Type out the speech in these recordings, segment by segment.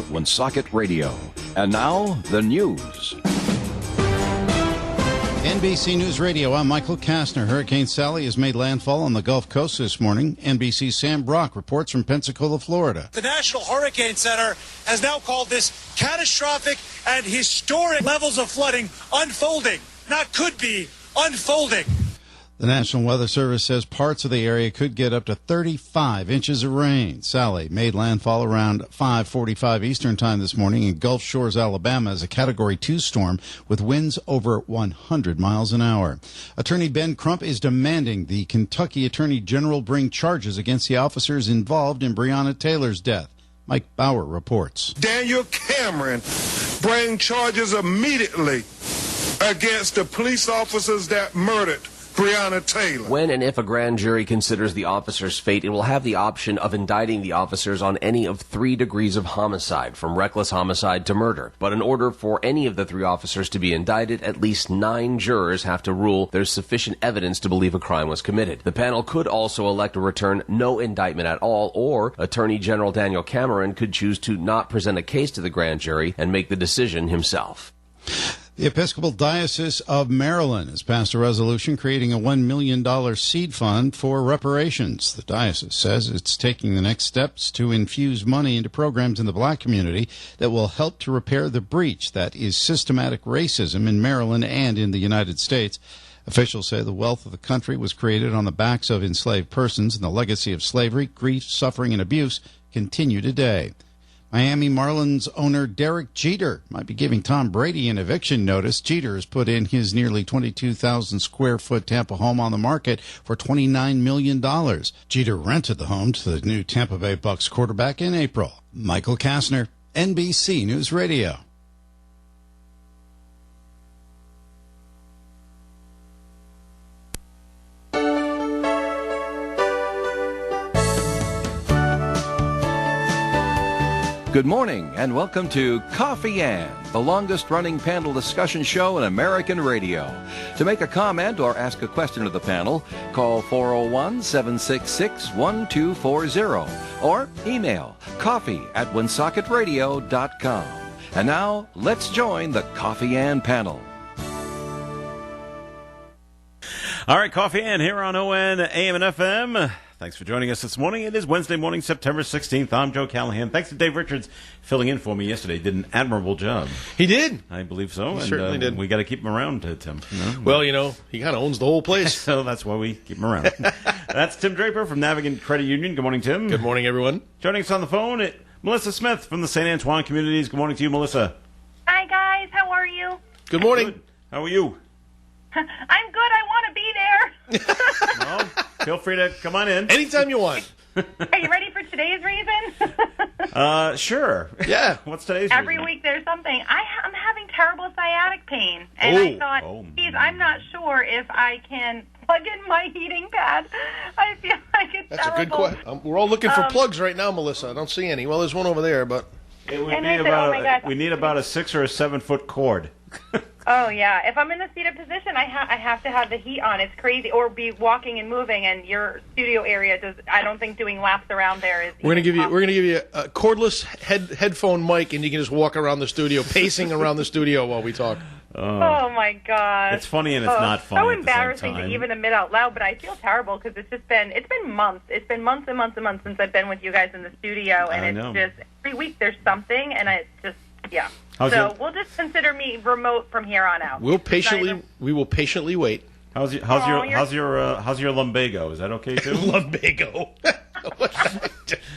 Woonsocket Radio. And now, the news. NBC News Radio, I'm Michael Kastner. Hurricane Sally has made landfall on the Gulf Coast this morning. NBC's Sam Brock reports from Pensacola, Florida. The National Hurricane Center has now called this catastrophic and historic levels of flooding unfolding. Not could be, unfolding. The National Weather Service says parts of the area could get up to 35 inches of rain. Sally made landfall around 5:45 Eastern Time this morning in Gulf Shores, Alabama, as a Category 2 storm with winds over 100 miles an hour. Attorney Ben Crump is demanding the Kentucky Attorney General bring charges against the officers involved in Breonna Taylor's death. Mike Bauer reports. Daniel Cameron bring charges immediately against the police officers that murdered Breonna Taylor. When and if a grand jury considers the officer's fate, it will have the option of indicting the officers on any of 3 degrees of homicide, from reckless homicide to murder. But in order for any of the 3 officers to be indicted, at least 9 jurors have to rule there's sufficient evidence to believe a crime was committed. The panel could also elect to return no indictment at all, or Attorney General Daniel Cameron could choose to not present a case to the grand jury and make the decision himself. The Episcopal Diocese of Maryland has passed a resolution creating a $1 million seed fund for reparations. The diocese says it's taking the next steps to infuse money into programs in the black community that will help to repair the breach that is systematic racism in Maryland and in the United States. Officials say the wealth of the country was created on the backs of enslaved persons, and the legacy of slavery, grief, suffering, and abuse continue today. Miami Marlins owner Derek Jeter might be giving Tom Brady an eviction notice. Jeter has put in his nearly 22,000 square foot Tampa home on the market for $29 million. Jeter rented the home to the new Tampa Bay Bucks quarterback in April. Michael Kastner, NBC News Radio. Good morning, and welcome to Coffee Ann, the longest-running panel discussion show in American radio. To make a comment or ask a question of the panel, call 401-766-1240 or email coffee@woonsocketradio.com. And now, let's join the Coffee Ann panel. All right, Coffee Ann here on ON, AM and FM. Thanks for joining us this morning. It is Wednesday morning, September 16th. I'm Joe Callahan. Thanks to Dave Richards filling in for me yesterday. Did an admirable job. He did. I believe so. He certainly did. We got to keep him around, Tim. You know? Well, he kind of owns the whole place. So that's why we keep him around. That's Tim Draper from Navigant Credit Union. Good morning, Tim. Good morning, everyone. Joining us on the phone, Melissa Smith from the St. Antoine Communities. Good morning to you, Melissa. Hi, guys. How are you? Good morning. Good. How are you? I'm good. I want to be there. Well, feel free to come on in. Anytime you want. Are you ready for today's reason? Sure. Yeah. What's today's Every reason? week there's something. I'm having terrible sciatic pain. And I thought, geez, I'm not sure if I can plug in my heating pad. I feel like it's That's terrible. a good question. We're all looking for plugs right now, Melissa. I don't see any. Well, there's one over there, but... It would And be I said, about oh my gosh. we need about a 6 or a 7 foot cord. Oh, yeah. If I'm in the seated position, I have to have the heat on. It's crazy. Or be walking and moving, and your studio area I don't think doing laps around there is... We're gonna give you a cordless headphone mic, and you can just walk around the studio, pacing around the studio while we talk. Oh, my God. It's funny and it's not funny so at the same embarrassing time. to even admit out loud, but I feel terrible because it's been months. It's been months and months and months since I've been with you guys in the studio, and it's just every week there's something, and it's just, yeah. We'll just consider me remote from here on out. We will patiently wait. How's your lumbago? Is that okay too? Lumbago.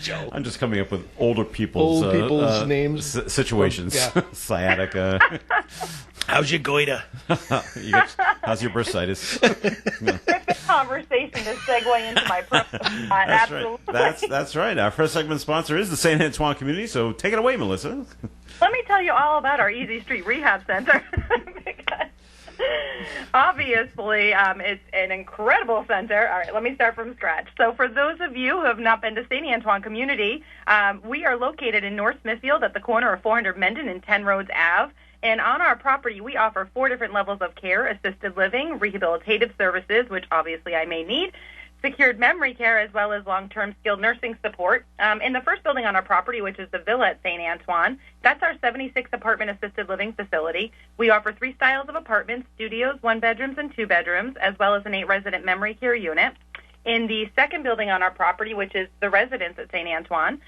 Joe. I'm just coming up with older people's names, situations. Yeah. Sciatica. How's your goiter? How's your bursitis? Perfect conversation to segue into my personal spot. That's Absolutely. right. That's right. Our first segment sponsor is the St. Antoine Community, so take it away, Melissa. Let me tell you all about our Easy Street Rehab Center. Because obviously, it's an incredible center. All right, let me start from scratch. So for those of you who have not been to St. Antoine Community, we are located in North Smithfield at the corner of 400 Mendon and 10 Rhodes Ave. And on our property, we offer 4 different levels of care: assisted living, rehabilitative services, which obviously I may need, secured memory care, as well as long-term skilled nursing support. In the first building on our property, which is the Villa at St. Antoine, that's our 76-apartment assisted living facility. We offer 3 styles of apartments: studios, 1 bedrooms, and 2 bedrooms, as well as an 8-resident memory care unit. In the second building on our property, which is the residence at St. Antoine,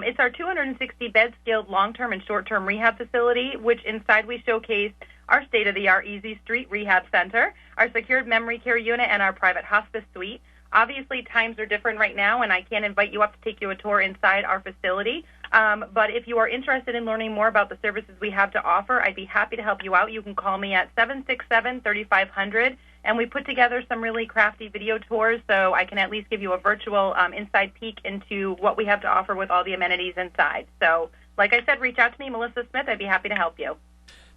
it's our 260-bed skilled long-term and short-term rehab facility, which inside we showcase our state-of-the-art Easy Street Rehab Center, our secured memory care unit, and our private hospice suite. Obviously, times are different right now, and I can't invite you up to take you a tour inside our facility. But if you are interested in learning more about the services we have to offer, I'd be happy to help you out. You can call me at 767-3500, and we put together some really crafty video tours so I can at least give you a virtual inside peek into what we have to offer with all the amenities inside. So, like I said, reach out to me, Melissa Smith. I'd be happy to help you.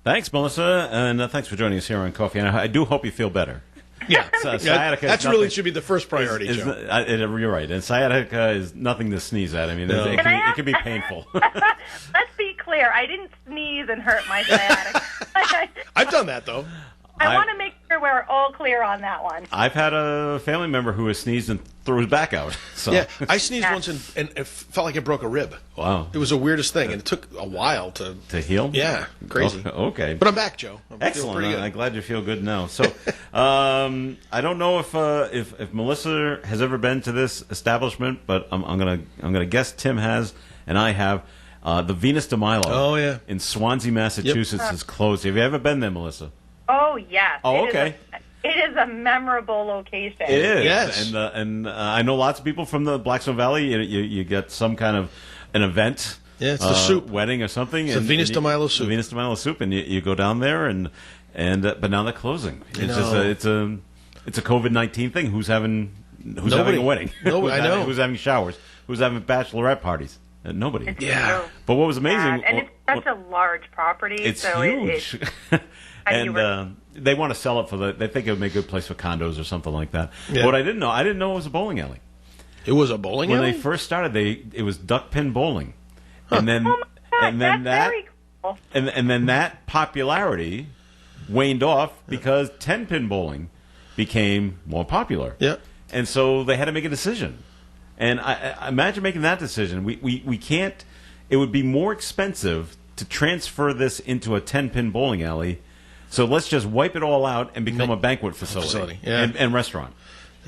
Thanks, Melissa, and thanks for joining us here on Coffee. And I do hope you feel better. Yeah, sciatica that's really should be the first priority, Joe. You're right. And sciatica is nothing to sneeze at. I mean, No. it can be painful. Let's be clear. I didn't sneeze and hurt my sciatica. I've done that, though. I want to make sure we're all clear on that one. I've had a family member who has sneezed and threw his back out. So. Yeah, I sneezed once and it felt like it broke a rib. Wow. It was the weirdest thing, and it took a while to heal? Yeah, crazy. Okay. But I'm back, Joe. I'm feeling Excellent. pretty good. I'm glad you feel good now. So, I don't know if Melissa has ever been to this establishment, but I'm gonna guess Tim has, and I have. The Venus de Milo. Oh, yeah. In Swansea, Massachusetts is closed. Have you ever been there, Melissa? Oh, yes. Oh, okay. It is a memorable location. It is. Yes. And I know lots of people from the Blackstone Valley. You get some kind of an event. Yeah, it's the soup. Wedding or something. It's the Venus de Milo soup. The Venus de Milo soup, and you go down there, but now they're closing. It's a COVID-19 thing. Who's having a wedding? Nobody, I know. Who's having showers? Who's having bachelorette parties? Nobody. It's Yeah. true. But what was amazing? And it's such a large property. It's so huge. And they want to sell it they think it would make a good place for condos or something like that. Yeah. What I didn't know it was a bowling alley. It was a bowling When alley? they first started, it was duck pin bowling, and then Oh my God, and then that's very cool. and then that popularity waned off because 10-pin bowling became more popular. Yeah. And so they had to make a decision. And I imagine making that decision. We can't. It would be more expensive to transfer this into a 10-pin bowling alley. So let's just wipe it all out and become a banquet facility, yeah. and restaurant.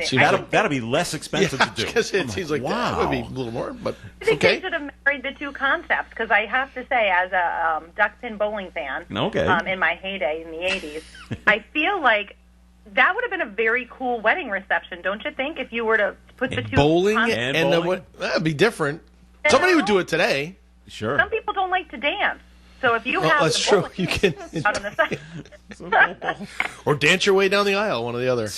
See, That'll be less expensive Yeah, to do. because it seems like that would be a little more, but I think okay. they should have married the two concepts, because I have to say, as a duck pin bowling fan, Okay. in my heyday in the 80s, I feel like that would have been a very cool wedding reception, don't you think, if you were to put the two Bowling concepts? And and bowling. that'd be different. Somebody would do it today. Sure. Some people don't like to dance. So if you Well, have that's the true. bowling You can out on the side, or dance your way down the aisle, one or the other.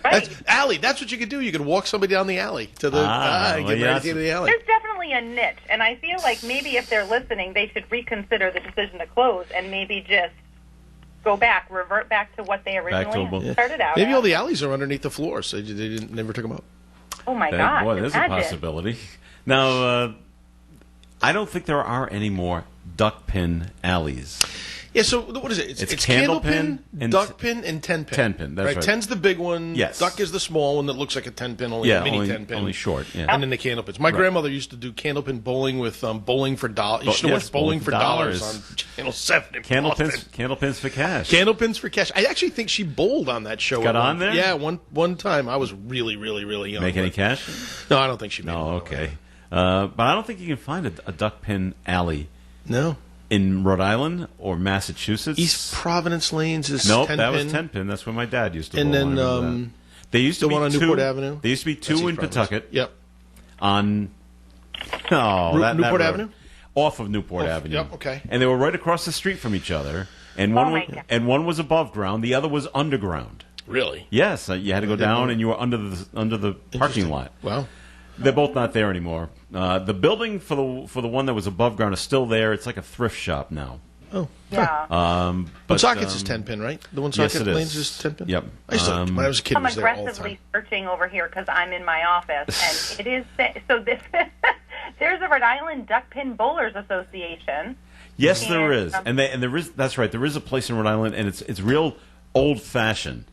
right? Alley. That's what you could do. You could walk somebody down the alley to the well, get yeah, ready to get to the alley. There's definitely a niche, and I feel like maybe if they're listening, they should reconsider the decision to close and maybe just revert back to what they originally started out Maybe at. all the alleys are underneath the floor, so they never took them out. Oh my God! Boy, there's a imagine. possibility. Now, I don't think there are any more duck pin alleys. Yeah, so what is it? It's candlepin, candlepin and duckpin, and 10-pin. 10-pin, that's right. 10's the big one. Yes. Duck is the small one that looks like a 10-pin, only a mini 10-pin. only short. Yeah. And then the candlepins. My grandmother used to do candlepin bowling with Bowling for Dollars. You used to yes, watch Bowling for Dollars. Dollars on Channel 7 in Boston. Candlepins for cash. Candlepins for cash. I actually think she bowled on that show. Got on there? Yeah, one time. I was really, really, really young. Make any but- cash? No, I don't think she made No. it. Okay. But I don't think you can find a duck pin alley No. in Rhode Island or Massachusetts. East Providence Lanes is Nope, 10-pin. that was 10-pin. That's where my dad used to And bowl. then, I remember that. They used to the be one on two, Newport Avenue? There used to be That's two East in Providence. Pawtucket. Yep. On that Newport road. Avenue? Off of Newport Avenue. Yep, okay. And they were right across the street from each other. And Oh my God. one was above ground, the other was underground. Really? Yes, you had to go down, and you were under the parking lot. Wow. They're both not there anymore. The building for the one that was above ground is still there. It's like a thrift shop now. Oh. Yeah. But Woonsocket's is 10-pin, right? The yes, Woonsocket it is. Lanes is 10-pin? Yep. I used to, when I was a kid, I'm was there all the aggressively time. searching over here because I'm in my office, and it is so. There's a Rhode Island Duck Pin Bowlers Association. Yes, there And, is, and there is. That's right. There is a place in Rhode Island, and it's real old fashioned.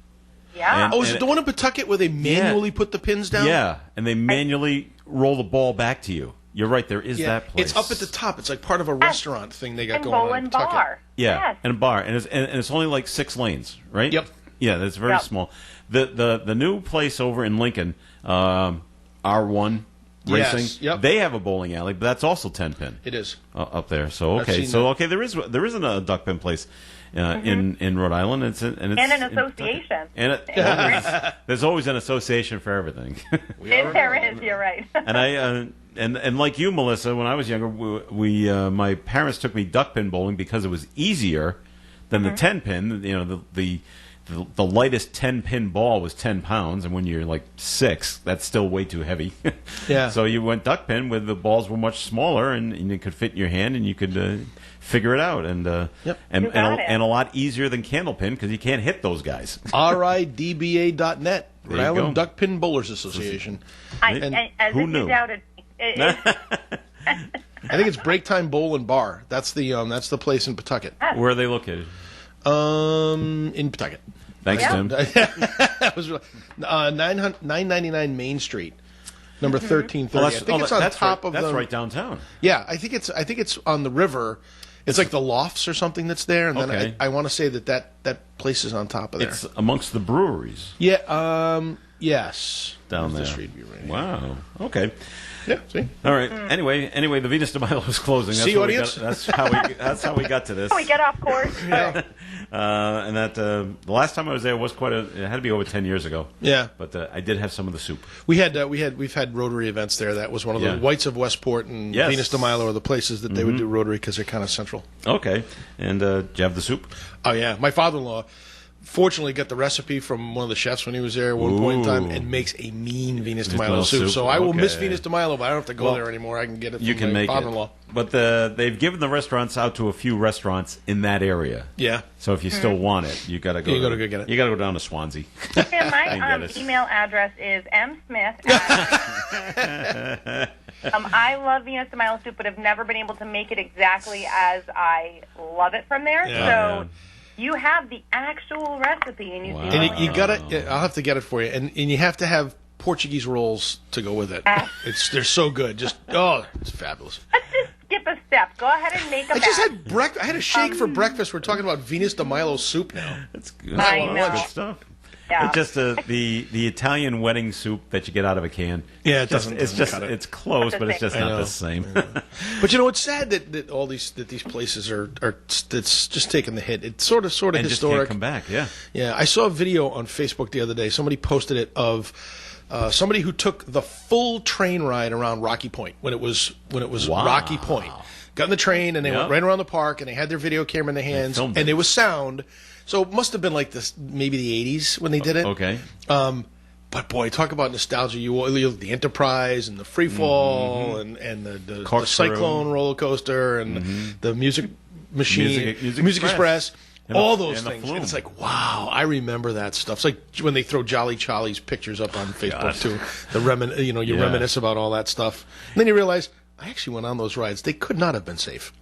Yeah. Oh, is it the one in Pawtucket where they manually put the pins down? Yeah, and they manually roll the ball back to you. You're right, there is that place. It's up at the top. It's like part of a restaurant thing they got And going bowl on in and Pawtucket. bar. Yeah, Yes. and a bar, and it's only like 6 lanes, right? Yep. Yeah, that's very Yep. small. The new place over in Lincoln, R1 Yes, Racing, yep. they have a bowling alley, but that's also 10 pin. It is. Up there. So I've okay, seen so that. okay, there isn't a duck pin place in Rhode Island. It's And an association. There's always an association for everything. There is, you're right. And I and like you, Melissa, when I was younger, we my parents took me duck pin bowling because it was easier than the 10 pin. You know, the lightest 10 pin ball was 10 pounds, and when you're like 6, that's still way too heavy. Yeah. So you went duck pin where the balls were much smaller, and it could fit in your hand, and you could figure it out, and You got it. and a lot easier than candle pin because you can't hit those guys. RIDBA.net, There Rhode you Island go. Duck Pin Bowlers Association. As who if knew? you doubted. I think it's Break Time Bowl and Bar. That's the place in Pawtucket. Where are they located? In Pawtucket. Thanks, Yeah. Tim. That was 999 Main Street, number 1330. I think it's on top of that's the. right downtown. Yeah, I think it's on the river. It's like the Lofts or something that's there, and then Okay. I want to say that place is on top of there. It's amongst the breweries Yeah. Yes. down Where's there. the street view right here? Wow. Okay. Yeah. See. All right. Anyway, the Venus de Milo is closing. That's See, what we audience? got- that's how we got to this. We get off course. And that the last time I was there was it had to be over 10 years ago. Yeah. But I did have some of the soup. We've had Rotary events there. That was one of Yeah. the Whites of Westport and Yes. Venus de Milo are the places that they would do Rotary because they're kind of central. Okay. And do you have the soup? Oh yeah, my father-in-law fortunately got the recipe from one of the chefs when he was there at one point in time, Ooh. and makes a mean Venus de Venus de Milo Milo soup. soup. So I will miss Okay. Venus de Milo, but I don't have to go Well, there anymore. I can get it You from can my make father-in-law. it. But they've given the restaurants out to a few restaurants in that area. Yeah. So if you still want it, you got to go. You gotta go get it. You got to go down to Swansea. And I my get it. email address is msmith. I love Venus de Milo soup, but have never been able to make it exactly as I love it from there. Yeah. So you have the actual recipe, and you Wow. see. And you got to. I'll have to get it for you, and you have to have Portuguese rolls to go with it. They're so good. Just it's fabulous. Let's just skip a step. Go ahead and make a I just batch. had breakfast. I had a shake for breakfast. We're talking about Venus de Milo soup now. That's good. I That's know. good stuff. Yeah. It's just the Italian wedding soup that you get out of a can. Yeah, it Just- doesn't It's just cut it. it's close, but it's just I not know. the same. But you know, it's sad that all these places are it's just taking the hit. It's sort of And just can't historic. come back. Yeah. Yeah, I saw a video on Facebook the other day. Somebody posted it of somebody who took the full train ride around Rocky Point when it was Wow. Rocky Point. Got in the train and they went Yep. right around the park and they had their video camera in their hands filmed and it. there was sound. So it must have been like this, maybe the 80s when they did it. Okay. But boy, talk about nostalgia! The Enterprise and the Free Fall and the Corkscrew. Cyclone roller coaster and the Music Machine, Music Express, And all the- those and the things. Flume. And it's like, wow, I remember that stuff. It's like when they throw Jolly Charlie's pictures up on Facebook God. too. You Yeah. reminisce about all that stuff. And then you realize I actually went on those rides. They could not have been safe.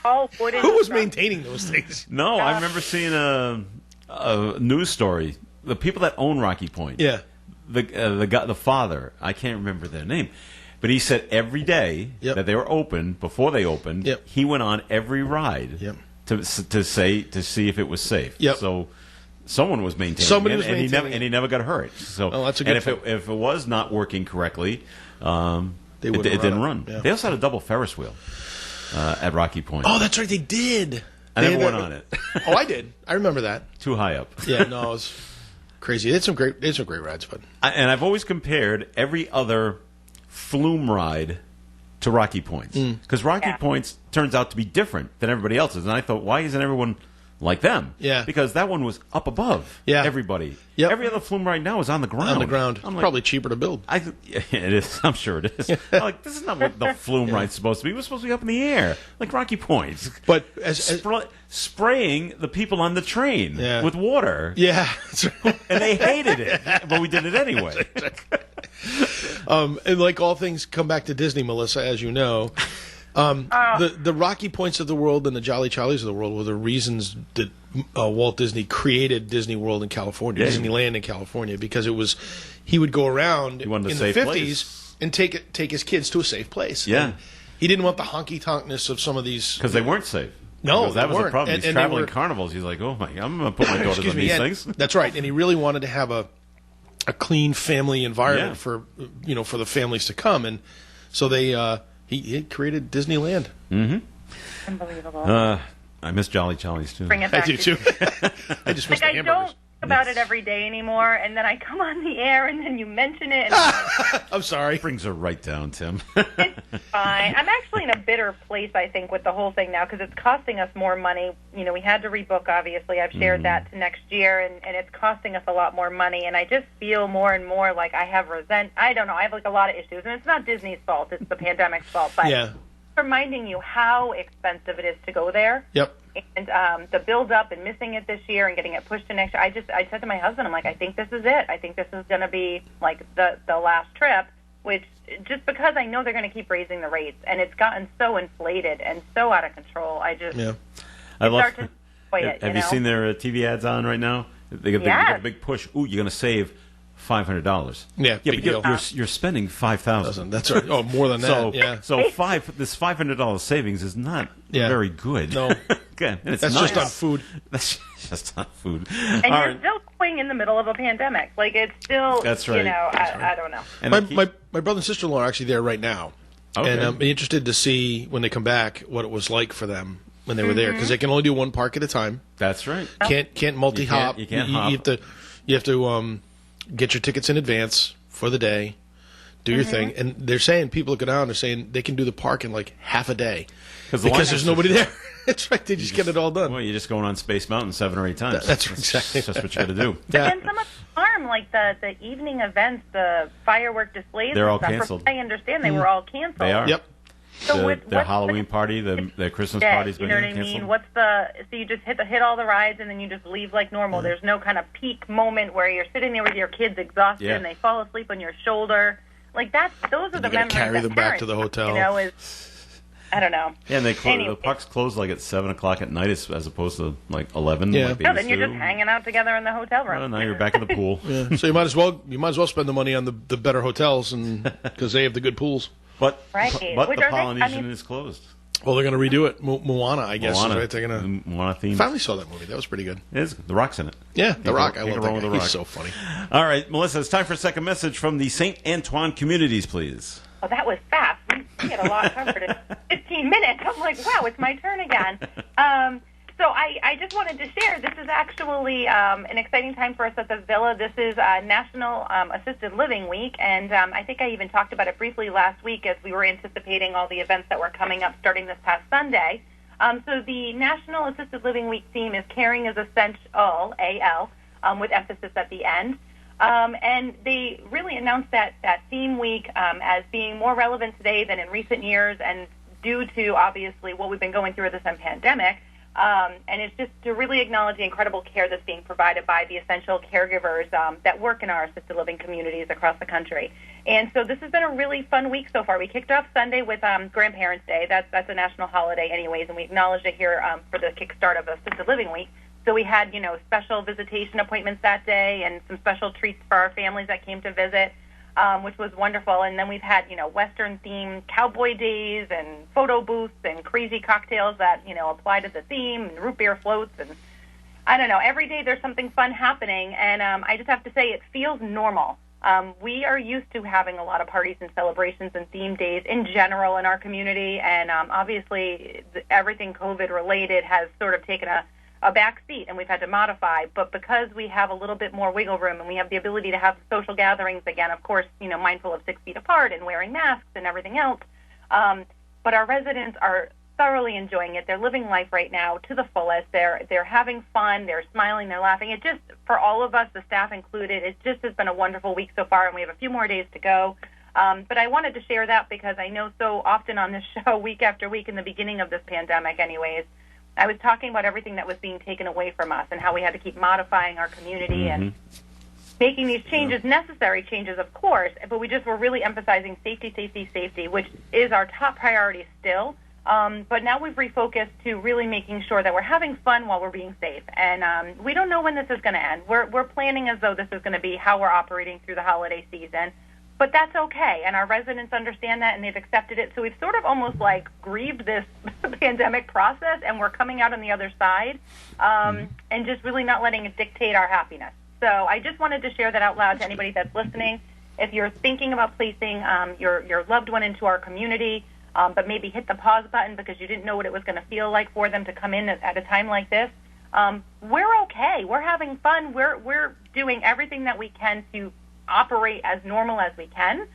All wooden Who was stuff. maintaining those things? No, I remember seeing a news story. The people that own Rocky Point. Yeah. The father. I can't remember their name, but he said every day Yep. that they were open, before they opened, Yep. he went on every ride Yep. to see if it was safe. Yep. So someone was maintaining Somebody it, was and maintaining he never got hurt. So Oh, that's a good and thing. if it was not working correctly, They it wouldn't didn't run it. run. Yeah. They also had a double Ferris wheel at Rocky Point. Oh, that's right. They did. I They never had went that- on it. Oh, I did. I remember that. Too high up. Yeah, no, it was crazy. They had some great rides, but And I've always compared every other flume ride to Rocky Points because Rocky Yeah. Points turns out to be different than everybody else's, and I thought, why isn't everyone like them? Yeah. because that one was up above. Yeah. everybody. Yep. Every other flume right now is on the ground. on the ground, I'm like, probably cheaper to build. Yeah, it is. I'm sure it is. I'm like, this is not what the flume ride's supposed to be. We're supposed to be up in the air, like Rocky Points. But as Spraying the people on the train Yeah. with water. yeah, And they hated it, but we did it anyway. and like all things come back to Disney, Melissa, as you know. The Rocky Points of the world and the Jolly Charlies of the world were the reasons that Walt Disney created Disney World in California, Disneyland in California, because he would go around in the 50s and take his kids to a safe place. Yeah. And he didn't want the honky-tonkness of some of these... Because they weren't safe. No, because that they was weren't. the problem. These And traveling carnivals, he's like, oh my, I'm going to put my daughters on these things. That's right. And he really wanted to have a clean family environment for the families to come. And so he created Disneyland. Mm-hmm. Unbelievable. I miss Jolly Charlies, too. Bring it back. I do, too. I just miss the hamburgers. I don't think about it every day anymore, and then I come on the air, and then you mention it. And I'm sorry. Brings her right down, Tim. It's fine. I'm actually in a bitter place, I think, with the whole thing now, because it's costing us more money. We had to rebook, obviously. I've shared that to next year, and it's costing us a lot more money, and I just feel more and more like I have I don't know, I have a lot of issues, and it's not Disney's fault, it's the pandemic's fault, but reminding you how expensive it is to go there. Yep. And the build-up and missing it this year and getting it pushed to next year. I said to my husband, I'm like, I think this is it. I think this is going to be like the last trip, which just because I know they're going to keep raising the rates, and it's gotten so inflated and so out of control. I love to enjoy it. Have you seen their TV ads on right now? They got a big push. Ooh, you're going to save $500. Yeah, but you're spending $5,000. That's right. Oh, more than that. So this $500 savings is not very good. No, okay. That's just on food. That's just on food. And you're still going in the middle of a pandemic. Like it's still. That's right. I don't know. And my brother and sister-in-law are actually there right now, and I'm interested to see when they come back what it was like for them when they were there, because they can only do one park at a time. That's right. Can't multi-hop. You can't hop. You have to get your tickets in advance for the day, do your thing, and they're saying people look down. They're saying they can do the park in like half a day because there's nobody there. That's right. They just get it all done. Well, you're just going on Space Mountain 7 or 8 times. That's exactly. That's what you got to do. Yeah. And some of the farm, like the evening events, the firework displays, they're all stuff, canceled. I understand they were all canceled. They are. Yep. So the Halloween party, their Christmas party's been canceled. You know what I mean? So you just hit all the rides and then you just leave like normal. There's no kind of peak moment where you're sitting there with your kids exhausted and they fall asleep on your shoulder. Like those are the memories. Carry them back to the hotel. I don't know. Yeah, and the parks close like at 7 o'clock at night as opposed to like 11. Yeah. Like then you're just hanging out together in the hotel room. Well, now you're back in the pool. So you might as well spend the money on the better hotels because they have the good pools. But the Polynesian is closed. Well, they're going to redo it. Moana, I guess. Moana, right? They're going to Moana theme. Finally saw that movie. That was pretty good. It is. The Rock's in it. Yeah, The Rock. I love that guy. He's so funny. All right, Melissa, it's time for a second message from the St. Antoine communities, please. Oh, that was fast. We had a lot covered in 15 minutes. I'm like, wow, it's my turn again. So I just wanted to share, this is actually an exciting time for us at the Villa. This is National Assisted Living Week, and I think I even talked about it briefly last week as we were anticipating all the events that were coming up starting this past Sunday. So the National Assisted Living Week theme is Caring is Essential, A-L, with emphasis at the end. And they really announced that theme week as being more relevant today than in recent years, and due to, obviously, what we've been going through with this pandemic. And it's just to really acknowledge the incredible care that's being provided by the essential caregivers that work in our assisted living communities across the country. And so this has been a really fun week so far. We kicked off Sunday with Grandparents' Day. That's a national holiday anyways, and we acknowledged it here for the kickstart of Assisted Living Week. So we had, special visitation appointments that day and some special treats for our families that came to visit, which was wonderful. And then we've had, Western-themed cowboy days and photo booths and crazy cocktails that, apply to the theme, and root beer floats. And I don't know, every day there's something fun happening. And I just have to say it feels normal. We are used to having a lot of parties and celebrations and theme days in general in our community. And obviously everything COVID-related has sort of taken a back seat, and we've had to modify. But because we have a little bit more wiggle room and we have the ability to have social gatherings again, of course, mindful of 6 feet apart and wearing masks and everything else, but our residents are thoroughly enjoying it. They're living life right now to the fullest. They're having fun. They're smiling. They're laughing. It just, for all of us, the staff included, it just has been a wonderful week so far, and we have a few more days to go. But I wanted to share that because I know so often on this show, week after week in the beginning of this pandemic anyways, I was talking about everything that was being taken away from us and how we had to keep modifying our community and making these changes, necessary changes, of course, but we just were really emphasizing safety, which is our top priority still. But now we've refocused to really making sure that we're having fun while we're being safe. And we don't know when this is going to end. We're planning as though this is going to be how we're operating through the holiday season. But that's okay, and our residents understand that, and they've accepted it. So we've sort of almost like grieved this pandemic process, and we're coming out on the other side, and just really not letting it dictate our happiness. So I just wanted to share that out loud to anybody that's listening. If you're thinking about placing your loved one into our community, but maybe hit the pause button because you didn't know what it was going to feel like for them to come in at a time like this, we're okay. We're having fun. We're doing everything that we can to operate as normal as we can.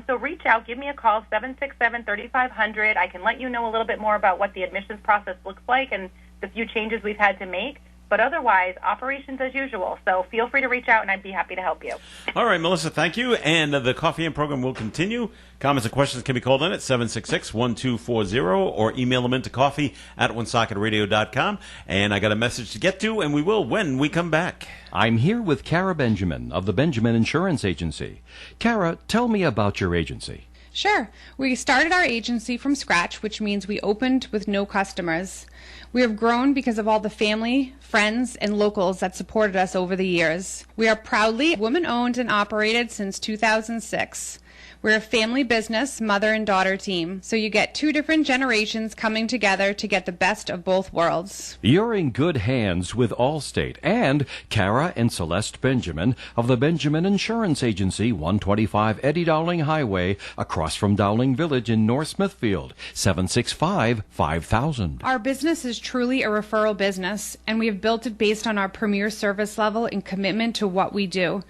So reach out, give me a call, 767-3500. I can let you know a little bit more about what the admissions process looks like and the few changes we've had to make. But otherwise, operations as usual. So feel free to reach out, and I'd be happy to help you. All right, Melissa, thank you. And the Coffee and program will continue. Comments and questions can be called in at 766-1240 or email them into coffee@onesocketradio.com. And I got a message to get to, and we will when we come back. I'm here with Kara Benjamin of the Benjamin Insurance Agency. Kara, tell me about your agency. Sure. We started our agency from scratch, which means we opened with no customers. We have grown because of all the family, friends, and locals that supported us over the years. We are proudly woman-owned and operated since 2006. We're a family business, mother and daughter team, so you get two different generations coming together to get the best of both worlds. You're in good hands with Allstate and Kara and Celeste Benjamin of the Benjamin Insurance Agency, 125 Eddie Dowling Highway, across from Dowling Village in North Smithfield, 765-5000. Our business is truly a referral business, and we have built it based on our premier service level and commitment to what we do.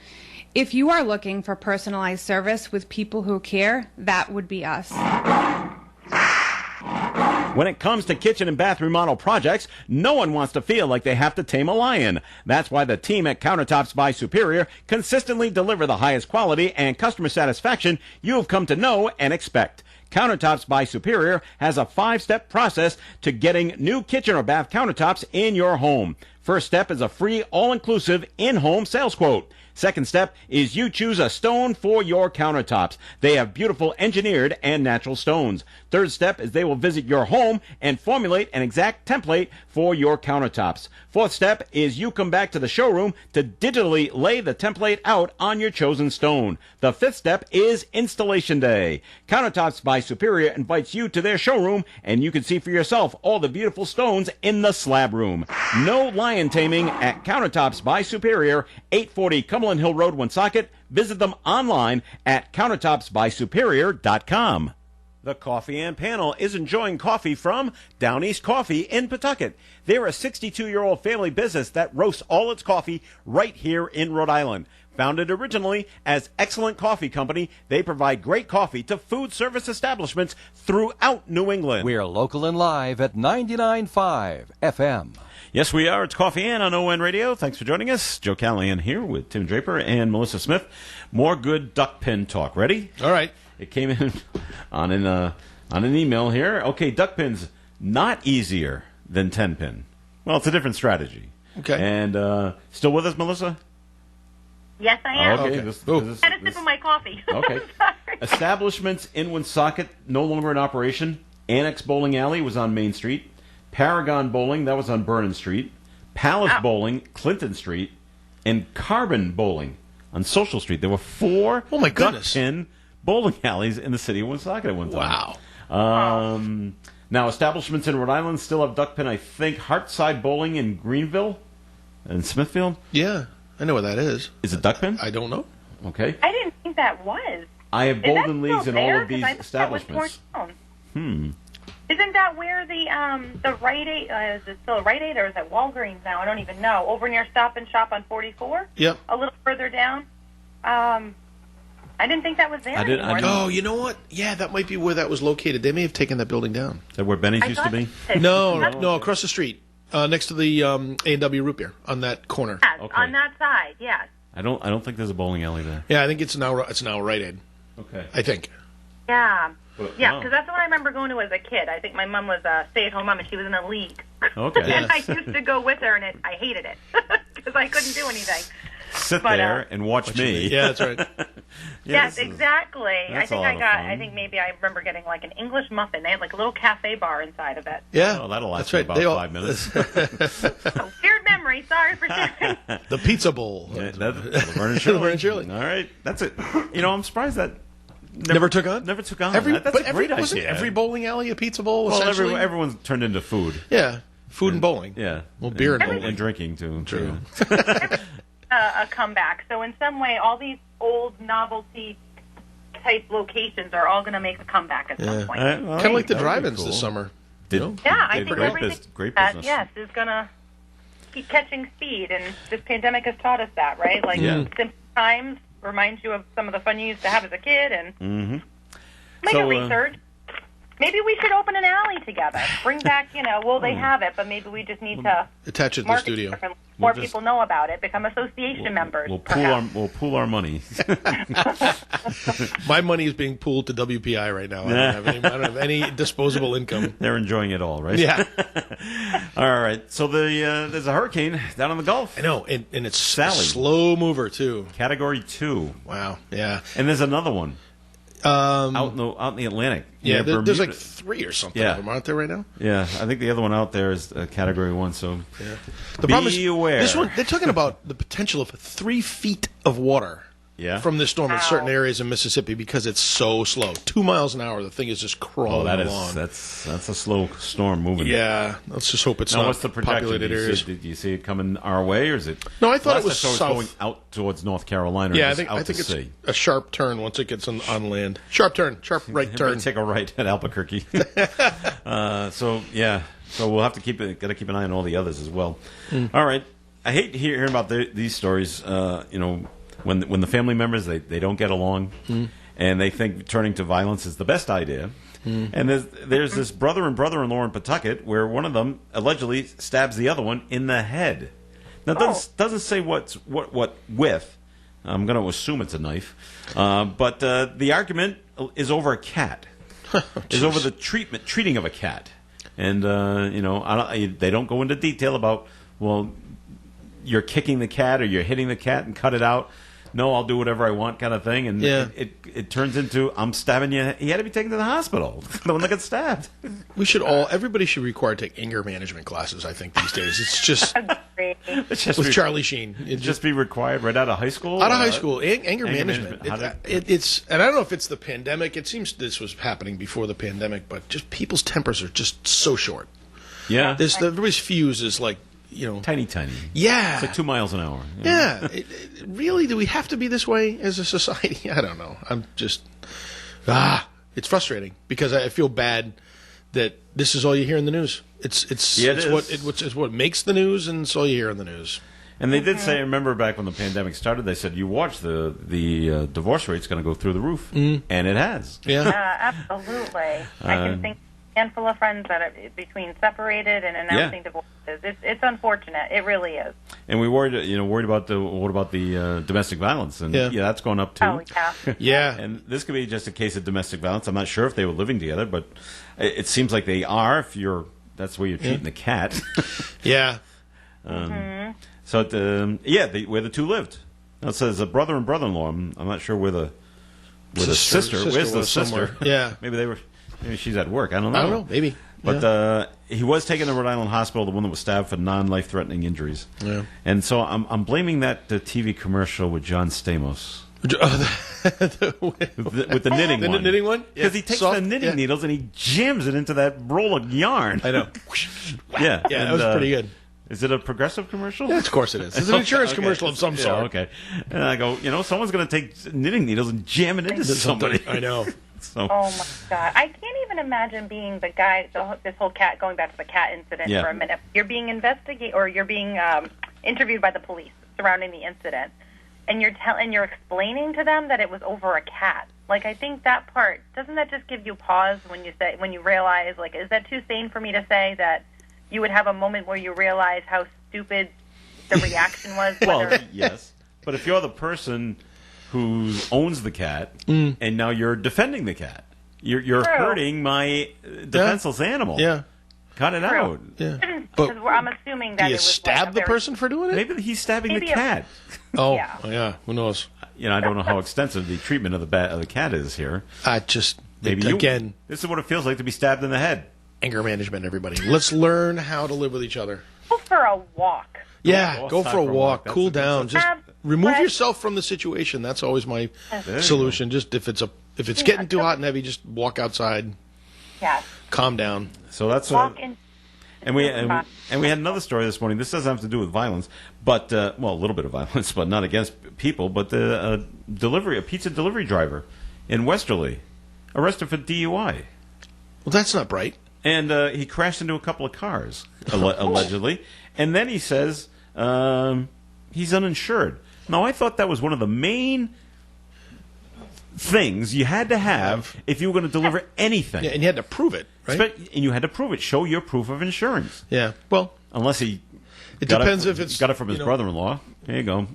If you are looking for personalized service with people who care, that would be us. When it comes to kitchen and bath remodel projects, no one wants to feel like they have to tame a lion. That's why the team at Countertops by Superior consistently deliver the highest quality and customer satisfaction you have come to know and expect. Countertops by Superior has a 5-step process to getting new kitchen or bath countertops in your home. First step is a free, all-inclusive, in-home sales quote. Second step is you choose a stone for your countertops. They have beautiful engineered and natural stones. Third step is they will visit your home and formulate an exact template for your countertops. Fourth step is you come back to the showroom to digitally lay the template out on your chosen stone. The fifth step is installation day. Countertops by Superior invites you to their showroom, and you can see for yourself all the beautiful stones in the slab room. No lion taming at Countertops by Superior, 840 Cumberland Hill Road, Woonsocket. Visit them online at countertopsbysuperior.com. The Coffee and Panel is enjoying coffee from Down East Coffee in Pawtucket. They're a 62-year-old family business that roasts all its coffee right here in Rhode Island. Founded originally as Excellent Coffee Company, they provide great coffee to food service establishments throughout New England. We're local and live at 99.5 FM. Yes, we are. It's Coffee and on ON Radio. Thanks for joining us. Joe Callahan here with Tim Draper and Melissa Smith. More good duck pin talk. Ready? All right. It came in on an email here. Okay, duck pins not easier than 10 pin. Well, it's a different strategy. Okay. And still with us, Melissa? Yes, I am. Okay. Had a sip of my coffee. Okay. Establishments in Woonsocket no longer in operation. Annex Bowling Alley was on Main Street. Paragon Bowling, that was on Vernon Street. Palace Bowling, Clinton Street. And Carbon Bowling on Social Street. There were 4 duck pin bowling alleys in the city of Woonsocket at one time. Wow. Now, establishments in Rhode Island still have duck pin, I think, Hartside Bowling in Greenville and Smithfield. Yeah, I know where that is. Is it duck pin? I don't know. Okay. I didn't think that was. I have golden leagues in all of these establishments. Hmm. Isn't that where the Rite Aid, is it still a Rite Aid or is it Walgreens now? I don't even know. Over near Stop and Shop on 44? Yep. A little further down? I didn't think that was there anymore. Oh, you know what? Yeah, that might be where that was located. They may have taken that building down. Is that where Benny's used to be? No, across the street, next to the A&W Root Beer on that corner. Yes, okay. On that side, yes. I don't think there's a bowling alley there. Yeah, I think it's now Rite Aid. Okay. I think. Yeah. Yeah, because that's what I remember going to as a kid. I think my mom was a stay-at-home mom, and she was in a league. Okay. And I used to go with her, and I hated it because I couldn't do anything. sit there and watch me. Yeah, that's right. Yes, exactly. that's I think maybe I remember getting like an English muffin. They had like a little cafe bar inside of it. Yeah. Oh, that'll last That's for right. about 5 minutes. Weird memory. Sorry for sharing. The pizza bowl. Yeah, Laverne and Shirley. Laverne and Shirley. All right, that's it. I'm surprised that Never took on? Never took on. That's a great wasn't idea. every bowling alley a pizza bowl, well, essentially? everyone's turned into food. Yeah. Food and bowling. Yeah. Well, beer and bowling. And drinking, too. True. A comeback. So in some way, all these old novelty type locations are all going to make a comeback at some point. Kind of like the drive-ins this summer. Yeah, I think everything great that, business. yes, is going to keep catching speed, and this pandemic has taught us that, right? Like, simple times reminds you of some of the fun you used to have as a kid, and make a research. Maybe we should open an alley together. Bring back, they have it, but maybe we just need to attach it to the market studio. differently. More people know about it. Become association members. We'll pool our money. My money is being pooled to WPI right now. I don't have any disposable income. They're enjoying it all, right? Yeah. All right. So there's a hurricane down in the Gulf. I know, and it's Sally. a slow mover too. Category 2. Wow. Yeah. And there's another one. Out in the Atlantic. Yeah, there's like 3 or something of them, aren't there right now? Yeah, I think the other one out there is Category 1. So The problem is, aware. this one, they're talking about the potential of 3 feet of water from this storm in certain areas in Mississippi because it's so slow. 2 miles an hour, the thing is just crawling along. That's a slow storm moving. Yeah, let's just hope it's now, not what's the projection? populated areas. Did you see it coming our way, or is it? No, I thought it was south. south. Going out towards North Carolina. Yeah, or I think out to it's sea? a sharp turn once it gets on land. Sharp right turn. Take a right at Albuquerque. So we'll have to got to keep an eye on all the others as well. All right, I hate hearing about these stories. When the family members they don't get along, and they think turning to violence is the best idea. And there's this brother and brother-in-law in Pawtucket where one of them allegedly stabs the other one in the head. Now it doesn't say what with. I'm going to assume it's a knife, but the argument is over a cat. Is over the treating of a cat, and they don't go into detail about you're kicking the cat or you're hitting the cat and cut it out. No, I'll do whatever I want kind of thing. And it turns into, I'm stabbing you. He had to be taken to the hospital. The one that got stabbed. Everybody should be required to take anger management classes, I think, these days. It's just, with Charlie Sheen. It'd just be required right out of high school? Out of high school. Anger management. It's and I don't know if it's the pandemic. It seems this was happening before the pandemic, but just people's tempers are just so short. Yeah. Everybody's fuse is like, tiny. Yeah. It's like 2 miles an hour. Yeah. Really? Do we have to be this way as a society? I don't know. I'm just, it's frustrating because I feel bad that this is all you hear in the news. It's what makes the news, and it's all you hear in the news. And they did say, I remember back when the pandemic started, they said, you watch the divorce rate's going to go through the roof. And it has. Yeah. Absolutely. I can think handful of friends that are between separated and announcing divorces. It's unfortunate. It really is. And we worried about the domestic violence, and that's going up too. Oh yeah. Yeah. And this could be just a case of domestic violence. I'm not sure if they were living together, but it seems like they are. That's the way you're treating the cat. Yeah. So where the two lived. Now it says a brother and brother-in-law. I'm not sure where the sister. Where's the sister? Yeah. Maybe she's at work. I don't know. I don't know. Maybe. But he was taken to Rhode Island Hospital, the one that was stabbed, for non-life-threatening injuries. Yeah. And so I'm blaming that TV commercial with John Stamos. With the knitting one. The knitting one? Because he takes the knitting needles and he jams it into that roll of yarn. I know. Yeah. Yeah, that was pretty good. Is it a Progressive commercial? Yeah, of course it is. It's an insurance commercial of some sort. Okay. And I go, someone's going to take knitting needles and jam it into somebody. I know. Oh my God! I can't even imagine being the guy. This whole cat, going back to the cat incident for a minute. You're being investigated, or you're being interviewed by the police surrounding the incident, and you're explaining to them that it was over a cat. Like, I think that part, doesn't that just give you pause when you realize, like, is that too sane for me to say that you would have a moment where you realize how stupid the reaction was? Well, yes, but if you're the person who owns the cat, and now you're defending the cat. You're hurting my defenseless animal. Yeah. Cut it out. Yeah. Because I'm assuming that do you it was stab the person for doing it? Maybe he's stabbing the Maybe cat. Oh, Yeah. yeah. Who knows? I don't know how extensive the treatment of the cat is here. I just Maybe again, this is what it feels like to be stabbed in the head. anger management. Everybody, let's learn how to live with each other. Go for a walk. Yeah, go for a walk, That's cool a- down, just Have remove fresh- yourself from the situation. That's always my you solution. Just if it's getting too hot and heavy, just walk outside, Yeah. calm down. So that's Walk in. and we had another story this morning. This doesn't have to do with violence, but a little bit of violence, but not against people. But a pizza delivery driver in Westerly arrested for DUI. Well, that's not bright. And he crashed into a couple of cars, allegedly. And then he says he's uninsured. Now, I thought that was one of the main things you had to have if you were going to deliver anything. Yeah, and you had to prove it, right? And you had to prove it. Show your proof of insurance. Yeah. Well, Unless he it got depends if it's got it from his brother-in-law. There you go.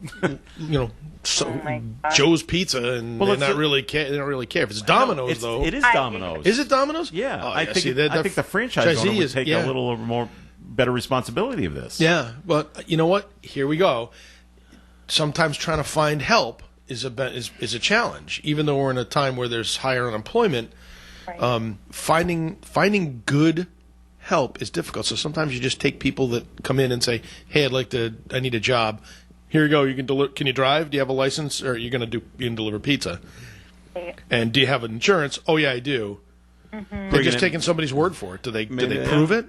Joe's Pizza, and Well, they it's not a- really care. They don't really care if it's Domino's, though. It is Domino's. Is it Domino's? Yeah, Oh, I think see, I think the franchise owner would take a little more better responsibility of this. Yeah, but you know what? Here we go. Sometimes trying to find help is a challenge, even though we're in a time where there's higher unemployment. Right. Finding good help is difficult. So sometimes you just take people that come in and say, "Hey, I need a job. Here you go. You can Can you drive? Do you have a license? Or you can deliver pizza? And do you have insurance? Oh yeah, I do." Mm-hmm. They're just taking somebody's word for it. Do they prove it?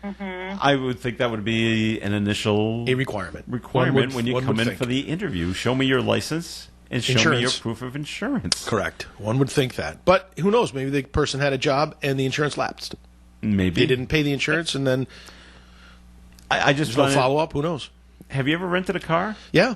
Mm-hmm. I would think that would be an initial requirement. When you come in for the interview. Show me your license and show me your proof of insurance. Correct. One would think that. But who knows? Maybe the person had a job and the insurance lapsed. Maybe they didn't pay the insurance, and then I just there's no follow up. Who knows? Have you ever rented a car? Yeah.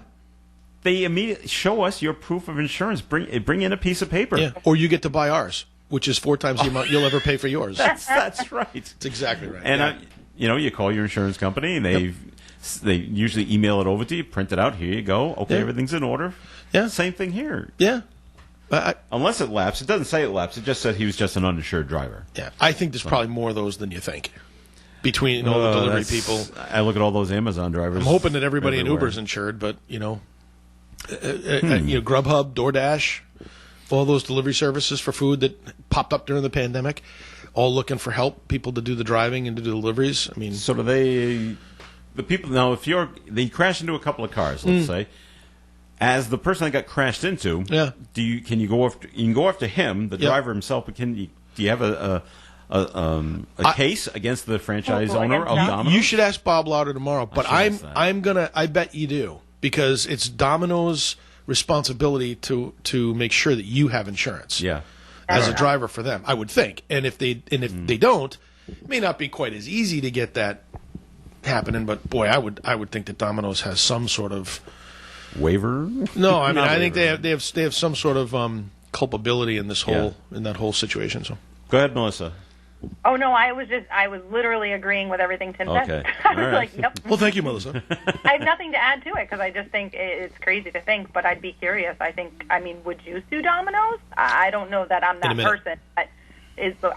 They immediately show us your proof of insurance. Bring in a piece of paper. Yeah. Or you get to buy ours, which is 4 times the amount you'll ever pay for yours. That's right. That's exactly right. And you call your insurance company, and they usually email it over to you, print it out. Here you go. Okay, everything's in order. Yeah. Same thing here. Yeah. Unless it lapsed. It doesn't say it lapsed. It just said he was just an uninsured driver. Yeah. I think there's probably more of those than you think. Between all the delivery people. I look at all those Amazon drivers. I'm hoping that everybody everywhere. in Uber's insured, but Grubhub, DoorDash, all those delivery services for food that popped up during the pandemic, all looking for help, people to do the driving and to do deliveries. I mean, so do they? The people now, if they crash into a couple of cars, let's say, as the person that got crashed into, can you go after him, the driver himself? But do you have a case against the franchise owner of Domino's? You should ask Bob Lauder tomorrow, but I bet you do, because it's Domino's responsibility to make sure that you have insurance. Yeah. As a driver for them, I would think. And if they don't, it may not be quite as easy to get that happening, but boy, I would think that Domino's has some sort of waiver. No, I mean I think they have some sort of culpability in this whole in that whole situation. So go ahead, Melissa. Oh no, I was literally agreeing with everything Tim said. Okay. I was All right. like, yep. Well, thank you, Melissa. I have nothing to add to it because I just think it's crazy to think, but I'd be curious. Would you sue Domino's? I don't know that I'm that person.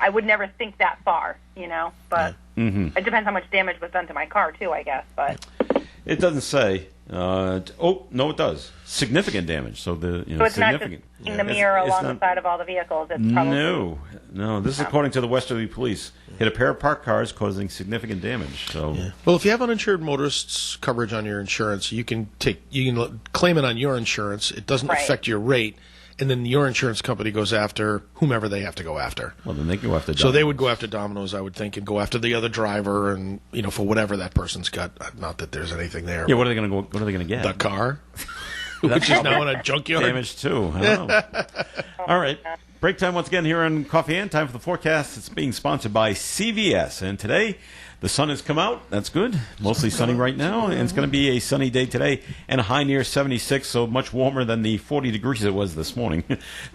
I would never think that far, but it depends how much damage was done to my car too, I guess. But it doesn't say. No, it does. Significant damage. So so it's significant. not just in the mirror along the side of all the vehicles. It's probably no. This is according to the Westerly Police. Hit a pair of parked cars, causing significant damage. So, well, if you have uninsured motorists coverage on your insurance, you can claim it on your insurance. It doesn't affect your rate, and then your insurance company goes after whomever they have to go after. Well, then they can go after Domino's. So they would go after Domino's, I would think, and go after the other driver, and for whatever that person's got. Not that there's anything there. Yeah, what are they going to get? The car, which is now in a junkyard. Damage too. I don't know. All right. Break time once again here on Coffee and Time for the forecast. It's being sponsored by CVS. And today, the sun has come out. That's good. Mostly sunny right now. And it's going to be a sunny day today and a high near 76, so much warmer than the 40 degrees it was this morning.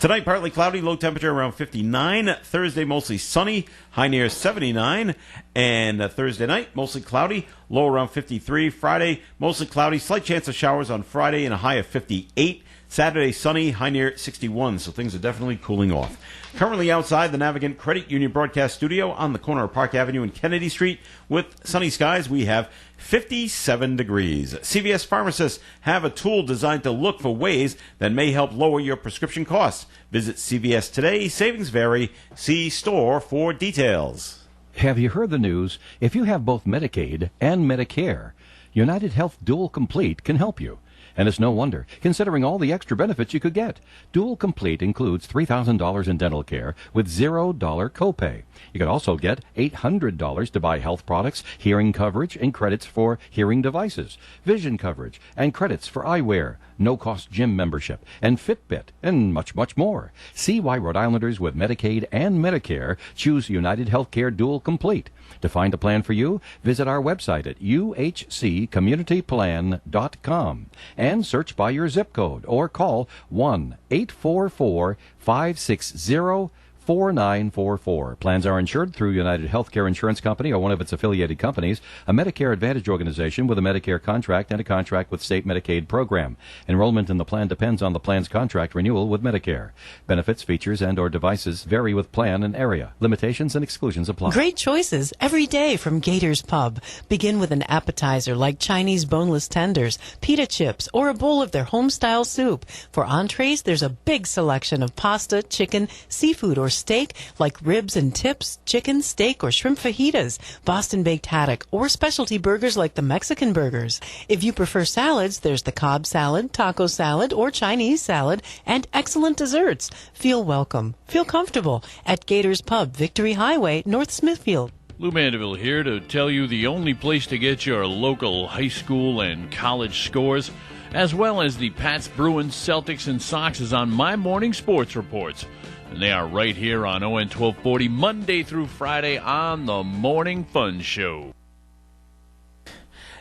Tonight, partly cloudy, low temperature around 59. Thursday, mostly sunny, high near 79. And Thursday night, mostly cloudy, low around 53. Friday, mostly cloudy, slight chance of showers on Friday and a high of 58. Saturday, sunny, high near 61, so things are definitely cooling off. Currently outside the Navigant Credit Union broadcast studio on the corner of Park Avenue and Kennedy Street with sunny skies, we have 57 degrees. CVS pharmacists have a tool designed to look for ways that may help lower your prescription costs. Visit CVS today. Savings vary. See store for details. Have you heard the news? If you have both Medicaid and Medicare, United Health Dual Complete can help you. And it's no wonder, considering all the extra benefits you could get. Dual Complete includes $3,000 in dental care with $0 copay. You could also get $800 to buy health products, hearing coverage, and credits for hearing devices, vision coverage, and credits for eyewear, no-cost gym membership, and Fitbit, and much, much more. See why Rhode Islanders with Medicaid and Medicare choose United Healthcare Dual Complete. To find a plan for you, visit our website at uhccommunityplan.com and search by your zip code or call 1-844-560-4944. Plans are insured through United Healthcare Insurance Company or one of its affiliated companies, a Medicare Advantage organization with a Medicare contract and a contract with state Medicaid program. Enrollment in the plan depends on the plan's contract renewal with Medicare. Benefits, features, and or devices vary with plan and area. Limitations and exclusions apply. Great choices every day from Gators Pub. Begin with an appetizer like Chinese boneless tenders, pita chips, or a bowl of their home-style soup. For entrees, there's a big selection of pasta, chicken, seafood, or steak like ribs and tips, chicken, steak, or shrimp fajitas, Boston baked haddock, or specialty burgers like the Mexican burgers. If you prefer salads, there's the Cobb salad, taco salad, or Chinese salad, and excellent desserts. Feel welcome. Feel comfortable at Gators Pub, Victory Highway, North Smithfield. Lou Mandeville here to tell you the only place to get your local high school and college scores, as well as the Pats, Bruins, Celtics, and Sox is on My Morning Sports Reports. And they are right here on ON 1240, Monday through Friday on the Morning Fun Show.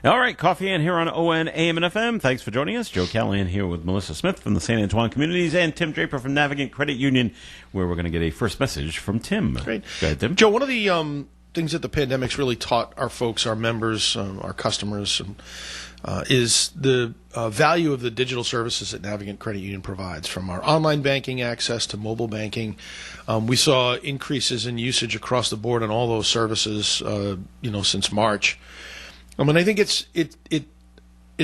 All right, Coffee in here on ON AM and FM. Thanks for joining us. Joe Callahan here with Melissa Smith from the St. Antoine Communities and Tim Draper from Navigant Credit Union, where we're going to get a first message from Tim. Great. Go ahead, Tim. Joe, one of the things that the pandemic's really taught our folks, our members, our customers, is the value of the digital services that Navigant Credit Union provides, from our online banking access to mobile banking. We saw increases in usage across the board on all those services, since March. And I think it's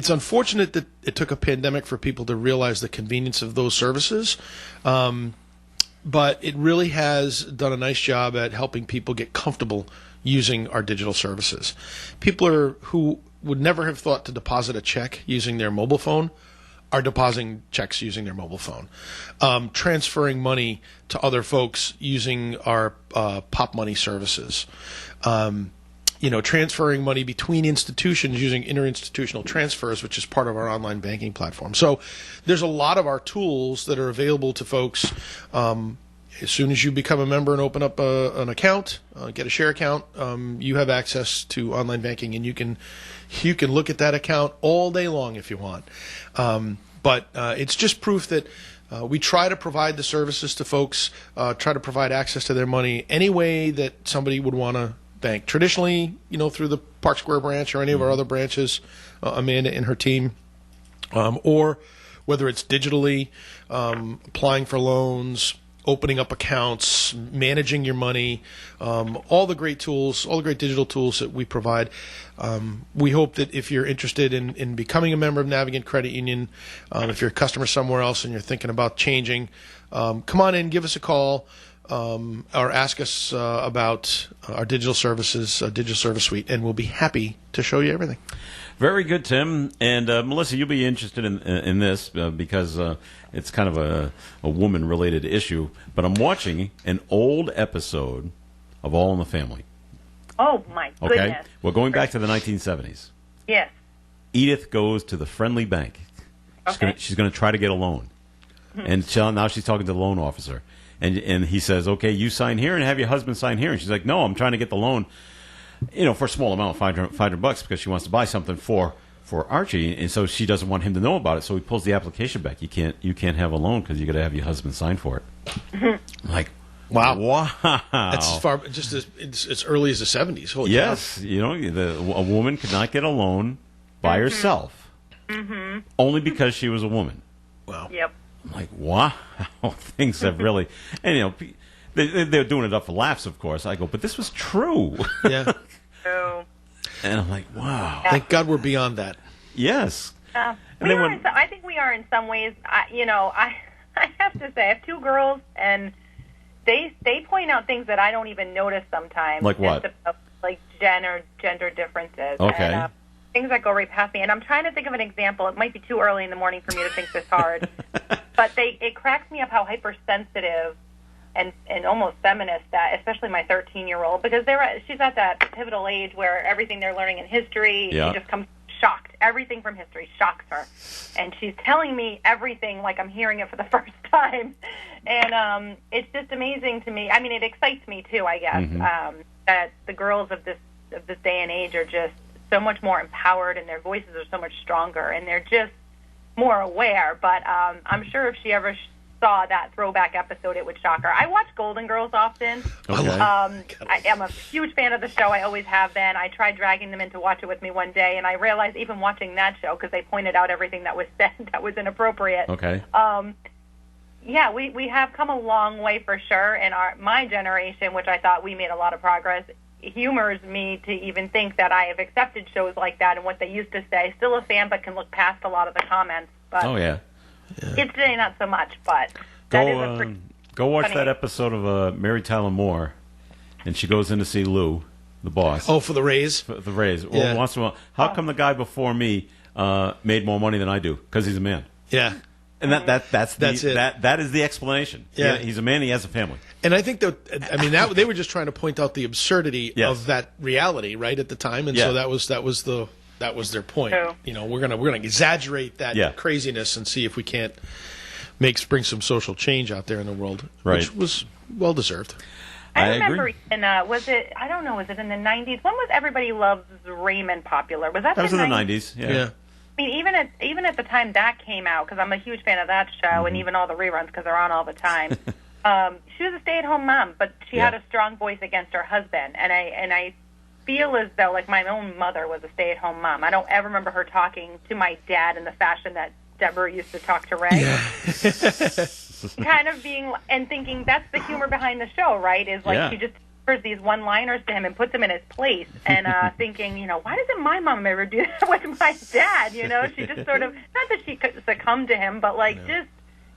unfortunate that it took a pandemic for people to realize the convenience of those services. But it really has done a nice job at helping people get comfortable using our digital services. People who would never have thought to deposit a check using their mobile phone are depositing checks using their mobile phone. Transferring money to other folks using our Pop Money services. Transferring money between institutions using interinstitutional transfers, which is part of our online banking platform. So there's a lot of our tools that are available to folks. As soon as you become a member and open up an account, get a share account, you have access to online banking, and you can look at that account all day long if you want. But it's just proof that we try to provide the services to folks, try to provide access to their money any way that somebody would want to bank. Traditionally, through the Park Square branch or any of our other branches, Amanda and her team, or whether it's digitally, applying for loans, opening up accounts, managing your money, all the great tools, all the great digital tools that we provide. We hope that if you're interested in becoming a member of Navigant Credit Union, if you're a customer somewhere else and you're thinking about changing, come on in, give us a call, or ask us about our digital services, digital service suite, and we'll be happy to show you everything. Very good, Tim. And Melissa, you'll be interested in this because it's kind of a woman-related issue. But I'm watching an old episode of All in the Family. Oh, my goodness. Okay? Well, going back to the 1970s. Yes. Edith goes to the friendly bank. She's going to try to get a loan. Mm-hmm. And now she's talking to the loan officer. And he says, okay, you sign here and have your husband sign here. And she's like, no, I'm trying to get the loan, for a small amount, $500 because she wants to buy something for Archie. And so she doesn't want him to know about it. So he pulls the application back. You can't have a loan because you got to have your husband sign for it. Mm-hmm. Like, wow. That's just as early as the 70s. Holy yes. cow. A woman could not get a loan by herself only because she was a woman. Wow. Yep. I'm like, wow, things have really, and they're doing it up for laughs, of course. I go, but this was true. Yeah. True. And I'm like, wow. Thank God we're beyond that. Yes. I think we are in some ways. I have to say, I have two girls, and they point out things that I don't even notice sometimes. Like what? Just about, like gender differences. Okay. And, things that go right past me. And I'm trying to think of an example. It might be too early in the morning for me to think this hard. But it cracks me up how hypersensitive and almost feminist that, especially my 13-year-old, because she's at that pivotal age where everything they're learning in history, she just comes shocked. Everything from history shocks her. And she's telling me everything like I'm hearing it for the first time. And it's just amazing to me. I mean, it excites me, too, I guess, that the girls of this day and age are just so much more empowered, and their voices are so much stronger, and they're just more aware. But I'm sure if she ever saw that throwback episode, it would shock her. I watch Golden Girls often. Okay. I am a huge fan of the show. I always have been. I tried dragging them in to watch it with me one day, and I realized even watching that show, because they pointed out everything that was said that was inappropriate. Okay. Yeah, we have come a long way for sure, and my generation, which I thought we made a lot of progress, humors me to even think that I have accepted shows like that and what they used to say. Still a fan, but can look past a lot of the comments. But kids today, not so much. But that is a pretty go watch funny. that episode of Mary Tyler Moore, and she goes in to see Lou, the boss. Oh, for the raise? For the raise. Well, once in a while, how come the guy before me made more money than I do? Because he's a man. Yeah. And that's it. That is the explanation. Yeah. He's a man. He has a family. And I think that they were just trying to point out the absurdity of that reality, right, at the time, and so that was their point. True. We're gonna exaggerate that craziness and see if we can't bring some social change out there in the world, which was well deserved. I remember was it in the 90s? When was Everybody Loves Raymond popular? Was that was the in the 90s? 90s. Yeah. I mean, even at the time that came out, because I'm a huge fan of that show, and even all the reruns because they're on all the time. She was a stay-at-home mom, but she had a strong voice against her husband, and I feel as though like my own mother was a stay-at-home mom. I don't ever remember her talking to my dad in the fashion that Deborah used to talk to Ray. Yeah. Kind of being and thinking that's the humor behind the show, right? Is like she just these one-liners to him and puts him in his place, and thinking, why doesn't my mom ever do that with my dad? She just sort of, not that she could succumb to him, but just,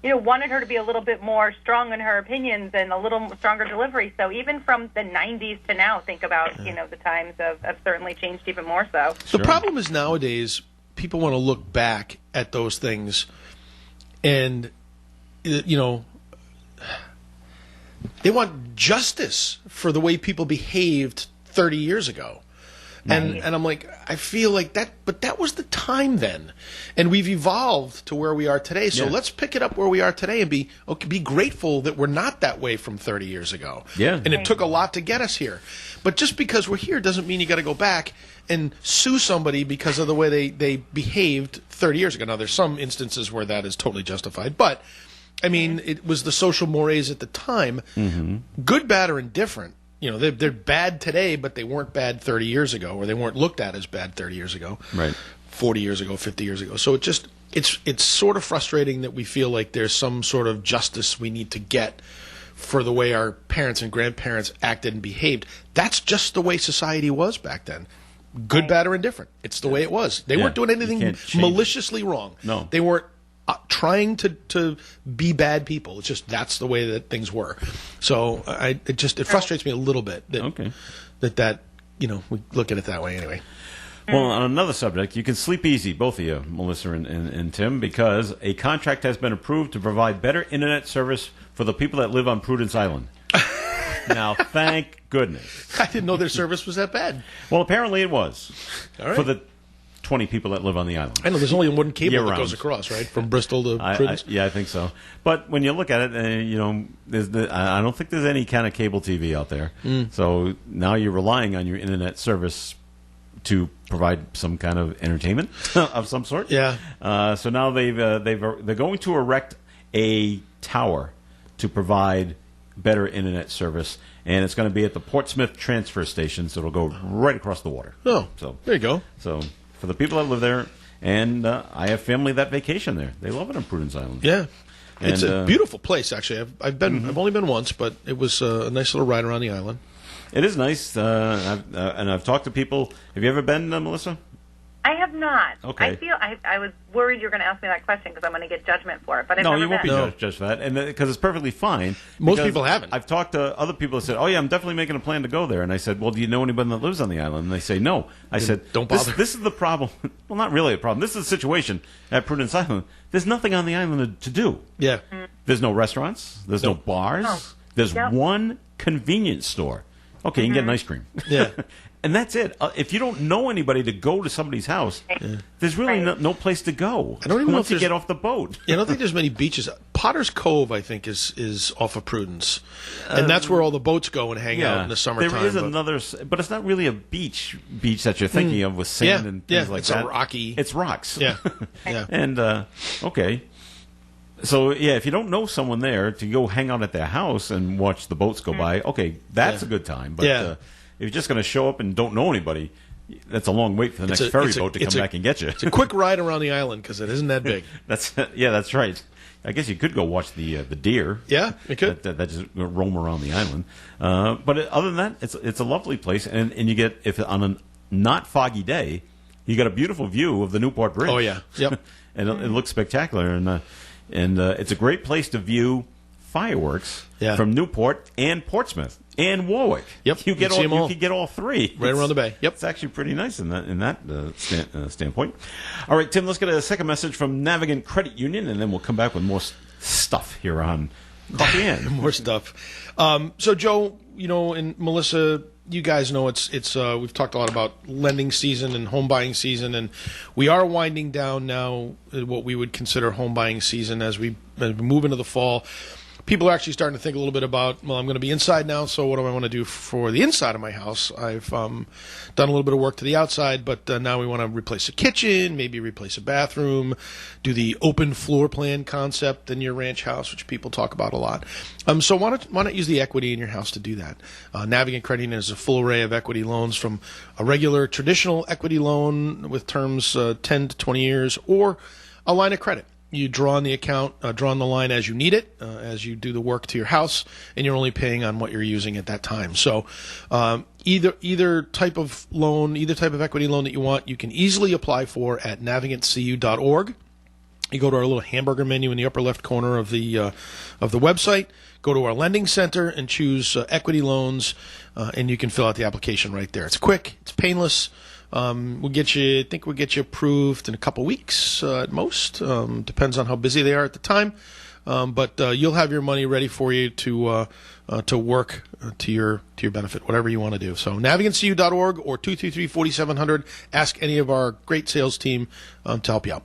wanted her to be a little bit more strong in her opinions and a little stronger delivery. So even from the 90s to now, think about, the times have certainly changed even more so. The problem is nowadays, people want to look back at those things and, they want justice for the way people behaved 30 years ago. And I'm like, I feel like that, but that was the time then. And we've evolved to where we are today. So let's pick it up where we are today and be grateful that we're not that way from 30 years ago. Yeah. And it took a lot to get us here. But just because we're here doesn't mean you got to go back and sue somebody because of the way they behaved 30 years ago. Now, there's some instances where that is totally justified, but I mean, it was the social mores at the time, good, bad, or indifferent. They're bad today, but they weren't bad 30 years ago, or they weren't looked at as bad 30 years ago, 40 years ago, 50 years ago. So it's sort of frustrating that we feel like there's some sort of justice we need to get for the way our parents and grandparents acted and behaved. That's just the way society was back then. Good, bad, or indifferent. It's the way it was. They weren't doing anything maliciously wrong. No. They weren't trying to be bad people. It's just that's the way that things were. So it frustrates me a little bit that we look at it that way anyway. Well, on another subject, you can sleep easy, both of you, Melissa and Tim, because a contract has been approved to provide better internet service for the people that live on Prudence Island. Now, thank goodness. I didn't know their service was that bad. Well, apparently it was. All right. For the 20 people that live on the island. I know there's only one cable that goes across, right? From Bristol to Prudence? I think so. But when you look at it, I don't think there's any kind of cable TV out there. So now you're relying on your internet service to provide some kind of entertainment of some sort. Yeah. So now they're going to erect a tower to provide better internet service, and it's going to be at the Portsmouth transfer station, so it'll go right across the water. Oh, so there you go. So for the people that live there, And I have family that vacation there. They love it on Prudence Island. Yeah. And, it's a beautiful place, actually. I've only been once, but it was a nice little ride around the island. It is nice, and I've talked to people. Have you ever been, Melissa? I have not. Okay. I was worried you were going to ask me that question because I'm going to get judgment for it, but I've no, never you won't been. be judged for that, and because it's perfectly fine. Most people haven't. I've talked to other people that said, "Oh yeah, I'm definitely making a plan to go there." And I said, "Well, do you know anybody that lives on the island?" And they say, "No." I said, "Don't bother." This is the problem. Well, not really a problem. This is the situation at Prudence Island. There's nothing on the island to do. Yeah. There's no restaurants. There's no bars. Oh. There's one convenience store. Okay, you can get an ice cream. Yeah. And that's it. If you don't know anybody to go to somebody's house, there's really no place to go. I don't even know once if you get off the boat. I don't think there's many beaches. Potter's Cove, I think, is off of Prudence, and that's where all the boats go and hang out in the summertime. There is another, but it's not really a beach that you're thinking of with sand and things like it's that. It's rocky. It's rocks. Yeah, yeah. And okay. So, yeah, if you don't know someone there to go hang out at their house and watch the boats go by, okay, that's a good time. But if you're just going to show up and don't know anybody, that's a long wait for the next ferry boat to come back and get you. It's a quick ride around the island because it isn't that big. That's right. I guess you could go watch the deer. Yeah, you could. That just roam around the island. But other than that, it's a lovely place. And you get, if on a not foggy day, you got a beautiful view of the Newport Bridge. Oh, yeah. Yep. And it looks spectacular. And it's a great place to view fireworks from Newport and Portsmouth and Warwick. Yep, you could get all three right around the bay. Yep, it's actually pretty nice in that standpoint. All right, Tim, let's get a second message from Navigant Credit Union, and then we'll come back with more stuff here on Coffee and more stuff. So, Joe, and Melissa, you guys know it's we've talked a lot about lending season and home buying season, and we are winding down now what we would consider home buying season as we move into the fall. People are actually starting to think a little bit about, well, I'm going to be inside now, so what do I want to do for the inside of my house? I've done a little bit of work to the outside, but now we want to replace a kitchen, maybe replace a bathroom, do the open floor plan concept in your ranch house, which people talk about a lot. So why not use the equity in your house to do that? Navigant Credit Union is a full array of equity loans, from a regular traditional equity loan with terms 10 to 20 years, or a line of credit. You draw on the account, draw on the line as you need it, as you do the work to your house, and you're only paying on what you're using at that time. So either type of loan, either type of equity loan that you want, you can easily apply for at navigantcu.org. You go to our little hamburger menu in the upper left corner of the website, go to our lending center and choose equity loans, and you can fill out the application right there. It's quick, it's painless. We'll get you approved in a couple weeks at most. Depends on how busy they are at the time. But you'll have your money ready for you to work to your benefit, whatever you want to do. So navigantcu.org or 233-4700. Ask any of our great sales team to help you out.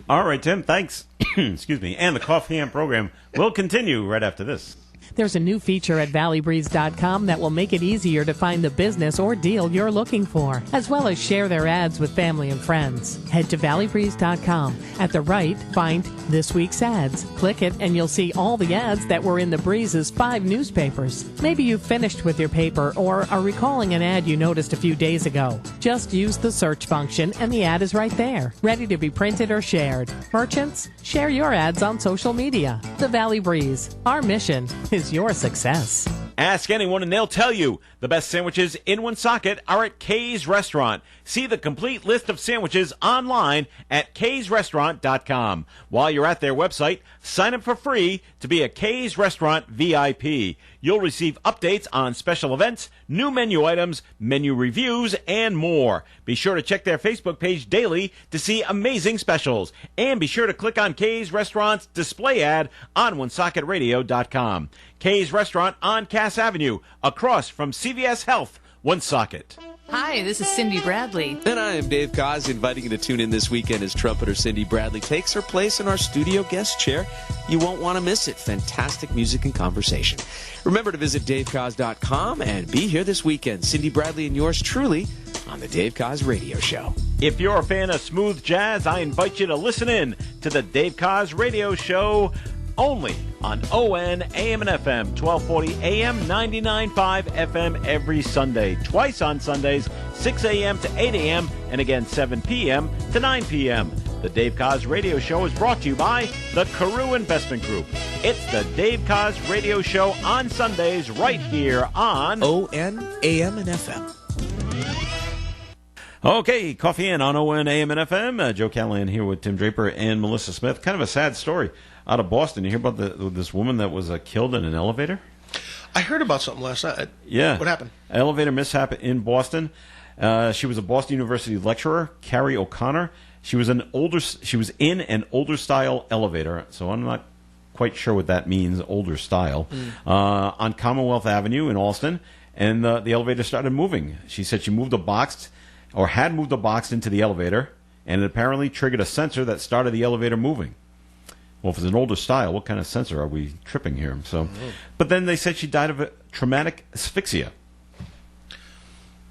All right, Tim. Thanks. Excuse me. And the Coffee and program will continue right after this. There's a new feature at valleybreeze.com that will make it easier to find the business or deal you're looking for, as well as share their ads with family and friends. Head to valleybreeze.com. At the right, find This Week's Ads. Click it and you'll see all the ads that were in the Breeze's 5 newspapers. Maybe you've finished with your paper or are recalling an ad you noticed a few days ago. Just use the search function and the ad is right there, ready to be printed or shared. Merchants, share your ads on social media. The Valley Breeze. Our mission is your success. Ask anyone and they'll tell you the best sandwiches in Woonsocket are at Kay's Restaurant. See the complete list of sandwiches online at kaysrestaurant.com. While you're at their website, sign up for free to be a Kay's Restaurant VIP. You'll receive updates on special events, new menu items, menu reviews, and more. Be sure to check their Facebook page daily to see amazing specials. And be sure to click on Kay's Restaurant's display ad on Woonsocketradio.com. Kay's Restaurant on Cass Avenue, across from CVS Health, Woonsocket. Hi, this is Cindy Bradley. And I am Dave Koz, inviting you to tune in this weekend as trumpeter Cindy Bradley takes her place in our studio guest chair. You won't want to miss it. Fantastic music and conversation. Remember to visit davekoz.com and be here this weekend. Cindy Bradley and yours truly on the Dave Koz Radio Show. If you're a fan of smooth jazz, I invite you to listen in to the Dave Koz Radio Show only on ON AM and FM, 1240 AM, 99.5 FM every Sunday. Twice on Sundays, 6 a.m. to 8 a.m., and again 7 p.m. to 9 p.m. The Dave Koz Radio Show is brought to you by the Carew Investment Group. It's the Dave Koz Radio Show on Sundays right here on ON AM and FM. Okay, Coffee In on ON AM and FM. Joe Callahan here with Tim Draper and Melissa Smith. Kind of a sad story out of Boston. You hear about this woman that was killed in an elevator? I heard about something last night. Yeah. What happened? Elevator mishap in Boston. She was a Boston University lecturer, Carrie O'Connor. She was in an older style elevator, so I'm not quite sure what that means, older style, on Commonwealth Avenue in Allston, and the elevator started moving. She said she moved a box, or had moved a box into the elevator, and it apparently triggered a sensor that started the elevator moving. Well, if it's an older style, what kind of sensor are we tripping here? So, but then they said she died of a traumatic asphyxia.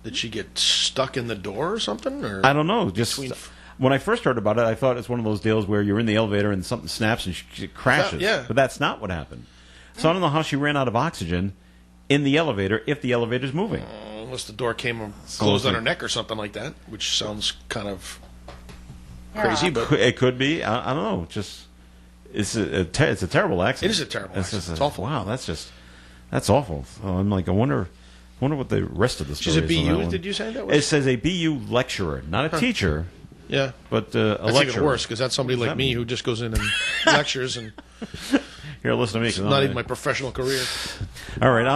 Did she get stuck in the door or something? Or I don't know. Just when I first heard about it, I thought it's one of those deals where you're in the elevator and something snaps and she crashes. Yeah. But that's not what happened. So I don't know how she ran out of oxygen in the elevator if the elevator's moving. Unless the door came closed on her neck or something like that, which sounds kind of crazy. But it could be. I don't know. Just it's a terrible accident. It is a terrible accident. It's awful. Wow, that's awful. So I'm like, I wonder what the rest of the story is. She's a BU, did you say that was? It says a BU lecturer, not a teacher. Yeah. But that's lecturer. even worse, because that's somebody like me who just goes in and lectures and... Here, listen to me. It's not even my professional career. All right,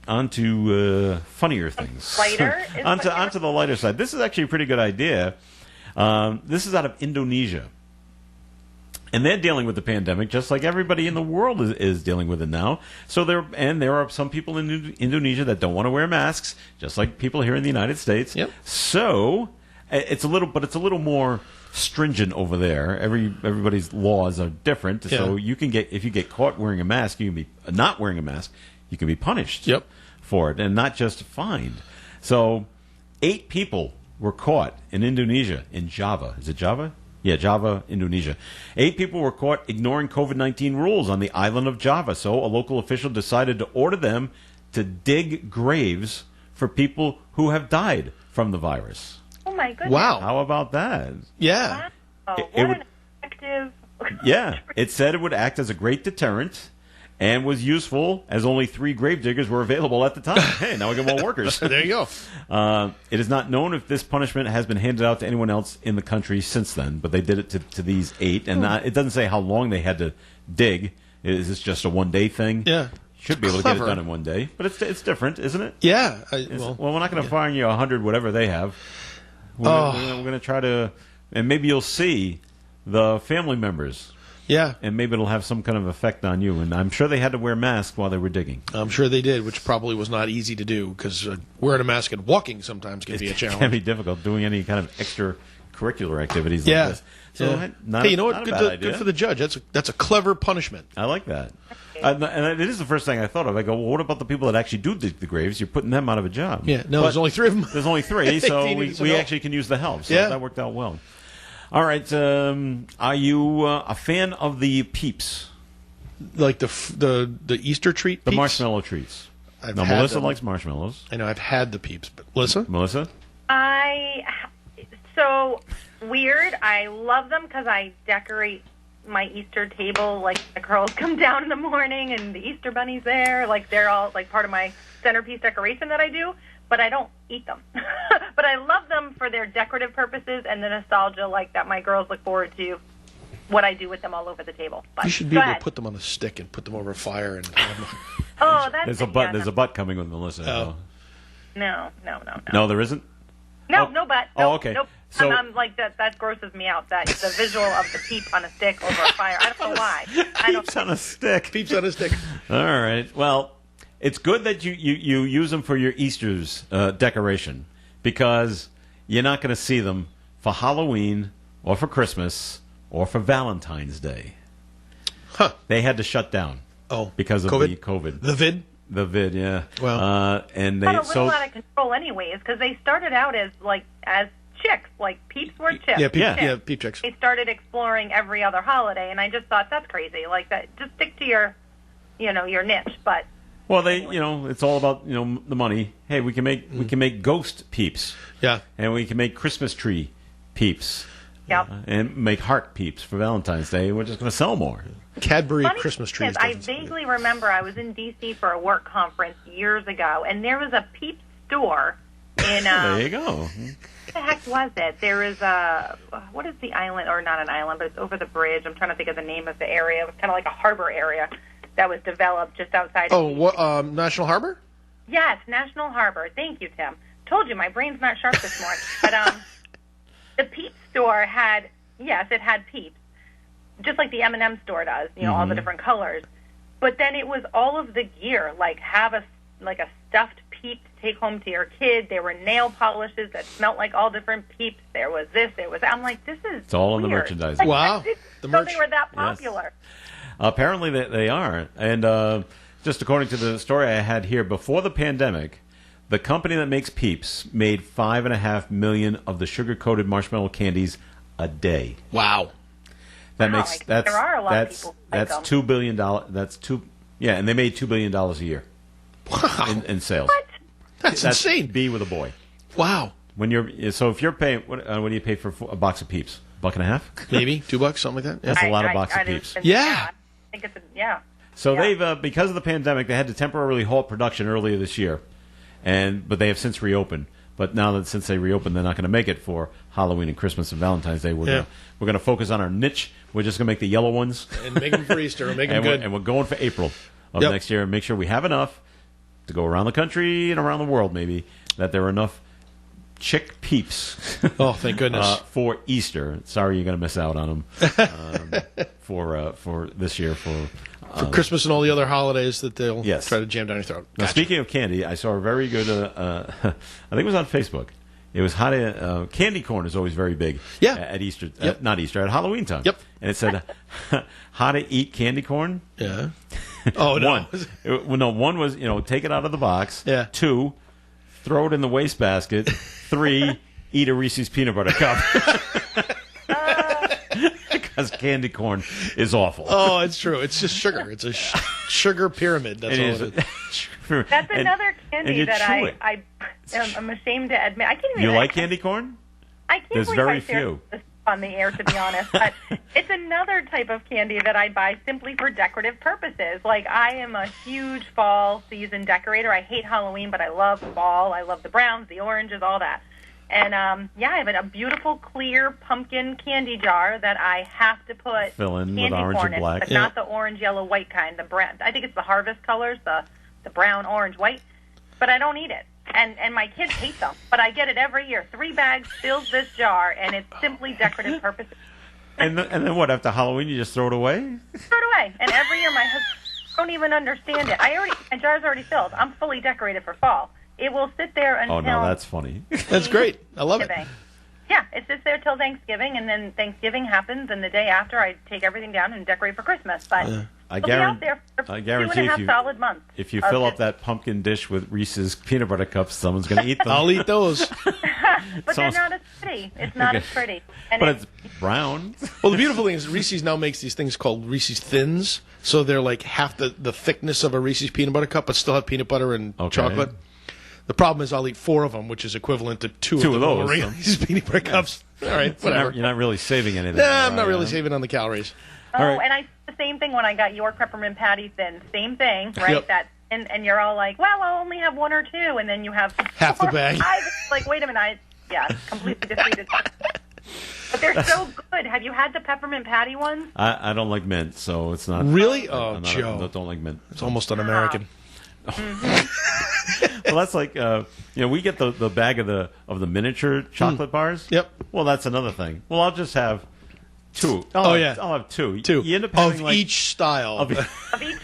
on to funnier things. Lighter? onto the lighter side. This is actually a pretty good idea. This is out of Indonesia. And they're dealing with the pandemic just like everybody in the world is dealing with it now. So there are some people in Indonesia that don't want to wear masks, just like people here in the United States. Yep. So it's a little more stringent over there. Everybody's laws are different. Yeah. So if you get caught wearing a mask, you can be not wearing a mask, you can be punished. Yep. For it, and not just fined. So 8 people were caught in Indonesia, in Java. Is it Java? Yeah, Java, Indonesia. 8 people were caught ignoring COVID-19 rules on the island of Java. So a local official decided to order them to dig graves for people who have died from the virus. Oh, my goodness. Wow. How about that? Yeah. Wow. It What an effective... Yeah. It said it would act as a great deterrent and was useful as only 3 gravediggers were available at the time. Hey, now we got more workers. There you go. It is not known if this punishment has been handed out to anyone else in the country since then, but they did it to these 8. And it doesn't say how long they had to dig. Is this just a one-day thing? Yeah. Should be able to get it done in one day. But it's different, isn't it? Yeah. Well, we're not going to fine you 100, whatever they have. We're going to try to... And maybe you'll see the family members... Yeah. And maybe it'll have some kind of effect on you. And I'm sure they had to wear masks while they were digging. I'm sure they did, which probably was not easy to do, because wearing a mask and walking sometimes can be a challenge. It can be difficult doing any kind of extracurricular activities like this. So hey, you know what? Good for the judge. That's a clever punishment. I like that. And it is the first thing I thought of. I go, well, what about the people that actually do dig the graves? You're putting them out of a job. Yeah, no, there's only 3 of them. There's only 3, so we actually can use the help. So that worked out well. All right. Are you a fan of the Peeps? Like the Easter treat? The marshmallow treats. Melissa likes marshmallows. I know. I've had the Peeps, but Melissa? So weird. I love them because I decorate my Easter table. Like the girls come down in the morning and the Easter bunny's there. Like they're all like part of my centerpiece decoration that I do. But I don't eat them. But I love them for their decorative purposes and the nostalgia, like that my girls look forward to what I do with them all over the table. But you should be able to put them on a stick and put them over a fire. And that's there's a butt coming with Melissa. No. No, there isn't? No, no butt. Nope, okay. Nope. So, I'm like that grosses me out. That the visual of the peep on a stick over a fire. I don't know why. Peeps on a stick. Peeps on a stick. All right. Well, it's good that you use them for your Easter's decoration, because you're not going to see them for Halloween or for Christmas or for Valentine's Day. Huh. They had to shut down. Oh, because of the COVID. The vid? The vid, yeah. Well, and they got a little out of control anyways, because they started out as chicks, like Peeps were chips. Yeah, Peep chicks. They started exploring every other holiday, and I just thought that's crazy. Like that, just stick to your niche. But well, it's all about the money. Hey, we can make ghost Peeps. Yeah, and we can make Christmas tree Peeps. Yep. And make heart Peeps for Valentine's Day. We're just going to sell more. Cadbury Funny Christmas thing trees. is, I vaguely remember I was in D.C. for a work conference years ago, and there was a Peep store in. There you go. What the heck was it? There is what is the island, or not an island, but it's over the bridge. I'm trying to think of the name of the area. It was kind of like a harbor area that was developed just outside. What? National Harbor? Yes, National Harbor. Thank you, Tim. Told you my brain's not sharp this morning. But the Peep store had Peeps, just like the M&M store does. All the different colors. But then it was all of the gear, like have a stuffed Peep to take home to your kid. There were nail polishes that smelled like all different Peeps. There was this, there was that. I'm like, this is It's all in the weird. merchandising. Wow. The merch. They were that popular. Yes. Apparently they are. And just according to the story I had here, before the pandemic, the company that makes Peeps made 5.5 million of the sugar-coated marshmallow candies a day. Wow. That Wow, makes there are a lot of people like that's them. $2 billion. And they made $2 billion a year. Wow. In sales. What? That's insane. B with a boy. Wow. If you're paying, what do you pay for a box of Peeps? $1.50? Maybe $2, something like that. Yeah. That's a lot of box of Peeps. Yeah. I think it's yeah. So they've because of the pandemic, they had to temporarily halt production earlier this year, but they have since reopened. But now that since they reopened, they're not going to make it for Halloween and Christmas and Valentine's Day. We're going to focus on our niche. We're just going to make the yellow ones and make them for Easter. Make them good. And we're going for April of next year and make sure we have enough to go around the country and around the world. Maybe that there are enough chick Peeps. Oh, thank goodness. For Easter. Sorry, you're going to miss out on them for this year for Christmas and all the other holidays that they'll Yes. try to jam down your throat. Now, speaking of candy, I saw a very good, I think it was on Facebook. It was how to, candy corn is always very big at Easter, not Easter, at Halloween time. Yep. And it said, how to eat candy corn. Yeah. Oh, no. One was, take it out of the box. Yeah. 2, throw it in the wastebasket. 3, eat a Reese's peanut butter cup. Because candy corn is awful. Oh, it's true. It's just sugar. It's a sugar pyramid. That's all it is. That's another candy that I am ashamed to admit. I can't even. You like candy corn? I can't There's believe very I shared few. this on the air, to be honest. But it's another type of candy that I buy simply for decorative purposes. Like, I am a huge fall season decorator. I hate Halloween, but I love fall. I love the browns, the oranges, all that. And, I have a beautiful, clear pumpkin candy jar that I have to put Fill in candy with orange corn and black. in, but not the orange, yellow, white kind. The brand. I think it's the harvest colors, the brown, orange, white. But I don't eat it. And my kids hate them. But I get it every year. 3 bags fills this jar, and it's simply decorative purposes. And then what? After Halloween, you just throw it away? Throw it away. And every year my husband don't even understand it. My jar's already filled. I'm fully decorated for fall. It will sit there until... Oh, no, that's funny. That's great. I love it. Yeah, it sits there till Thanksgiving, and then Thanksgiving happens, and the day after I take everything down and decorate for Christmas. But I it'll be out there for guarantee 2.5 solid months. If you fill up that pumpkin dish with Reese's peanut butter cups, someone's going to eat them. I'll eat those. But they're not as pretty. It's not as pretty. And But it's brown. Well, the beautiful thing is Reese's now makes these things called Reese's Thins. So they're like half the thickness of a Reese's peanut butter cup, but still have peanut butter and chocolate. The problem is I'll eat 4 of them, which is equivalent to 2 of those. Reese's peanut butter cups. All right, whatever. You're not really saving anything. Nah, I'm not really saving on the calories. Oh, and I did the same thing when I got York peppermint patty thin. Same thing, right? Yep. And you're all like, well, I'll only have 1 or 2, and then you have half the bag. Like, wait a minute, completely defeated. But they're so good. Have you had the peppermint patty ones? I don't like mint, so it's not. Really? Joe. I don't like mint. It's almost un-American. Mm-hmm. Well, that's like we get the bag of the miniature chocolate bars. Yep. Well, that's another thing. Well, I'll just have 2. I'll have 2. 2 You end up having of each style. Of each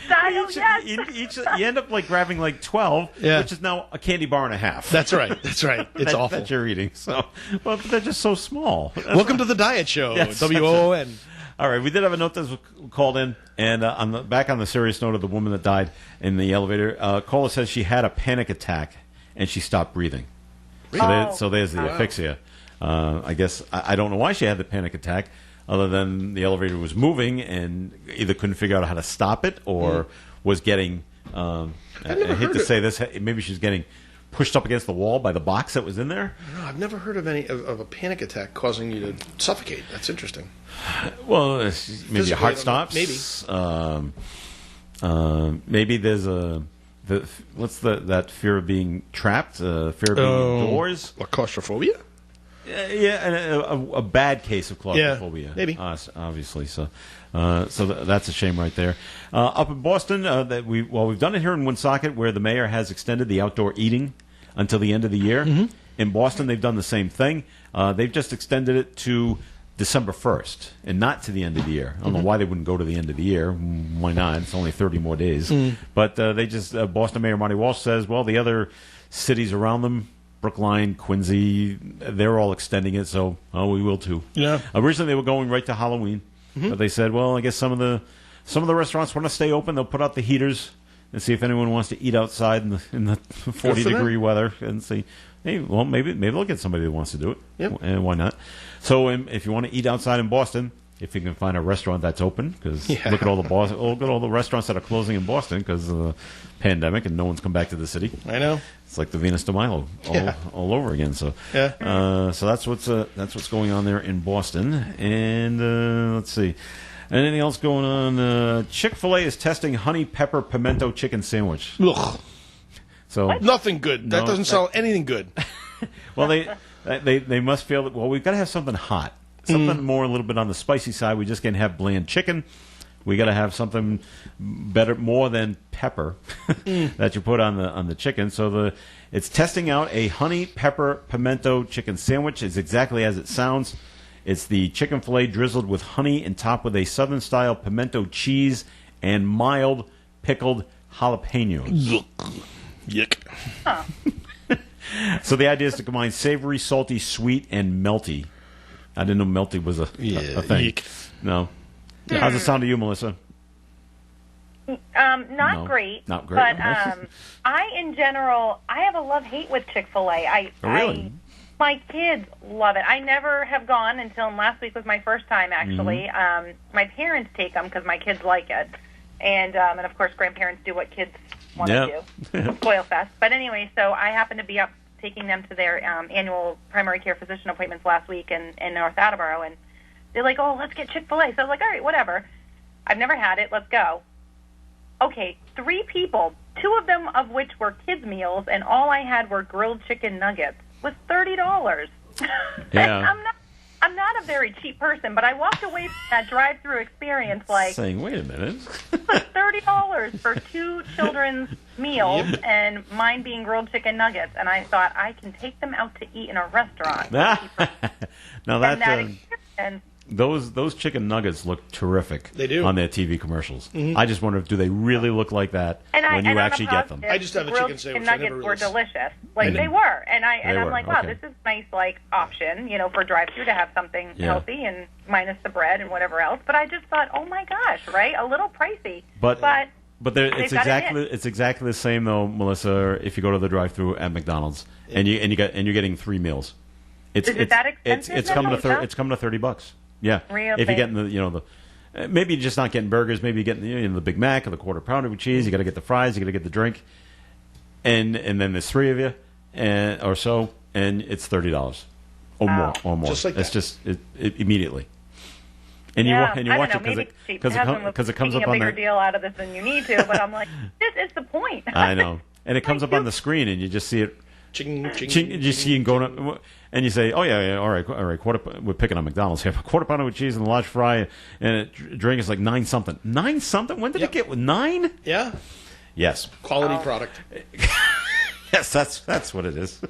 style, yes. You end up like grabbing like 12, which is now a candy bar and a half. That's right. That's right. It's awful. That you're eating. So, well, they're just so small. Welcome to the Diet Show. Yes, WOON. All right, we did have a note that was called in, and back on the serious note of the woman that died in the elevator, caller says she had a panic attack and she stopped breathing. So there's the asphyxia. I guess I don't know why she had the panic attack, other than the elevator was moving and either couldn't figure out how to stop it or was getting. I hate to say this, maybe she's getting pushed up against the wall by the box that was in there. No, I've never heard of of a panic attack causing you to suffocate. That's interesting. Well, maybe your heart stops. Maybe. Maybe there's that fear of being trapped, fear of being indoors. What, claustrophobia? Yeah, and a bad case of claustrophobia. Yeah, maybe. Obviously, so that's a shame right there. Up in Boston, we've done it here in Woonsocket, where the mayor has extended the outdoor eating until the end of the year. Mm-hmm. In Boston, they've done the same thing. They've just extended it to December 1st and not to the end of the year. I don't know why they wouldn't go to the end of the year. Why not? It's only 30 more days. But they just Boston Mayor Marty Walsh says, well, the other cities around them, Brookline, Quincy, they're all extending it, so we will too. Yeah. Originally, they were going right to Halloween, but they said, well, I guess some of the restaurants want to stay open. They'll put out the heaters and see if anyone wants to eat outside in the 40-degree weather, and see. Hey, well, maybe they'll get somebody that wants to do it. Yep. And why not? So, if you want to eat outside in Boston, if you can find a restaurant that's open, because look at all the restaurants that are closing in Boston because of the pandemic, and no one's come back to the city. I know. It's like the Venus de Milo all over again. So, so that's what's going on there in Boston. And let's see, anything else going on? Chick-fil-A is testing honey pepper pimento chicken sandwich. Ugh. So nothing good. That doesn't sell anything good. Well, they must feel that. Well, we've got to have something hot, something more a little bit on the spicy side. We just can't have bland chicken. We got to have something better, more than pepper that you put on the chicken. So it's testing out a honey pepper pimento chicken sandwich. It's exactly as it sounds. It's the chicken fillet drizzled with honey and topped with a southern style pimento cheese and mild pickled jalapenos. Yuck. Huh. So the idea is to combine savory, salty, sweet, and melty. I didn't know melty was a thing. Yuck. No. How's it sound to you, Melissa? Not great. Not great. But in general, I have a love-hate with Chick-fil-A. Really? My kids love it. I never have gone until last week was my first time, actually. My parents take them because my kids like it. And of course, grandparents do what kids want to do. Spoil fest. But anyway, so I happened to be up taking them to their annual primary care physician appointments last week in North Attleboro, and they're like, oh, let's get Chick-fil-A. So I was like, all right, whatever. I've never had it. Let's go. Okay, 3 people, 2 of them of which were kids' meals, and all I had were grilled chicken nuggets, was $30. Yeah. I'm not a very cheap person, but I walked away from that drive-through experience like saying, wait a minute. $30 for 2 children's meals and mine being grilled chicken nuggets. And I thought, I can take them out to eat in a restaurant. Now those chicken nuggets look terrific. They do. On their TV commercials. Mm-hmm. I just wonder, do they really look like that when you actually get them? I just have a chicken sandwich. Nuggets were delicious. Like they were. And I'm like, wow, this is a nice option, for drive-through to have something healthy and minus the bread and whatever else. But I just thought, oh my gosh, right? A little pricey. But it's exactly the same though, Melissa, if you go to the drive-through at McDonald's and you're getting 3 meals. Is it that expensive? It's coming to $30. Yeah, really? If you're getting the maybe you're just not getting burgers, maybe you're getting the Big Mac or the quarter pounder with cheese. You got to get the fries, you got to get the drink, and then there's 3 of you, or so, and it's $30 or more. Just like it's that. just immediately. And you watch it because it comes up on a bigger deal out of this than you need to. But I'm like, this is the point. I know, and it comes up on the screen, and you just see it. Ching, you see him going up, and you say, "Oh yeah, all right." We're picking on McDonald's here. A quarter pounder with cheese and a large fry, and a drink is like 9 something. 9 something? When did it get with 9? Yeah. Yes. Quality product. Yes, that's what it is. Do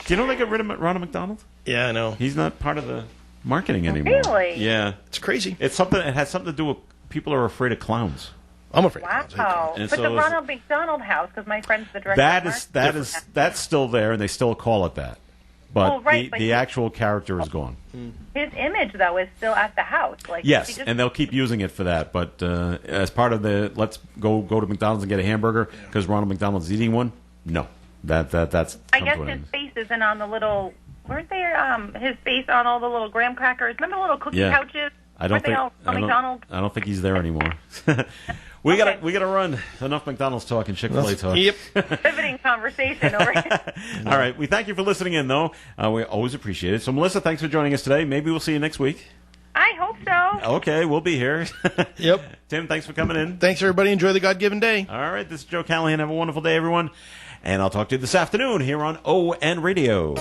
you know they got rid of Ronald McDonald? Yeah, I know. He's not part of the marketing anymore. Really? Yeah, it's crazy. It has something to do with people are afraid of clowns. I'm afraid. Wow! But the Ronald McDonald House, because my friend's the director. That's still there, and they still call it that. But the actual character is gone. His image, though, is still at the house. Yes, and they'll keep using it for that. But as part of the let's go to McDonald's and get a hamburger because Ronald McDonald's eating one. No, that's. I guess his face isn't on the little weren't there his face on all the little graham crackers? Remember the little cookie pouches? I don't think McDonald's? I don't think he's there anymore. We gotta run. Enough McDonald's talk and Chick-fil-A talk. Yep. Riveting conversation over here. All right. We thank you for listening in, though. We always appreciate it. So, Melissa, thanks for joining us today. Maybe we'll see you next week. I hope so. Okay, we'll be here. Yep. Tim, thanks for coming in. Thanks, everybody. Enjoy the God-given day. All right. This is Joe Callahan. Have a wonderful day, everyone. And I'll talk to you this afternoon here on ON Radio.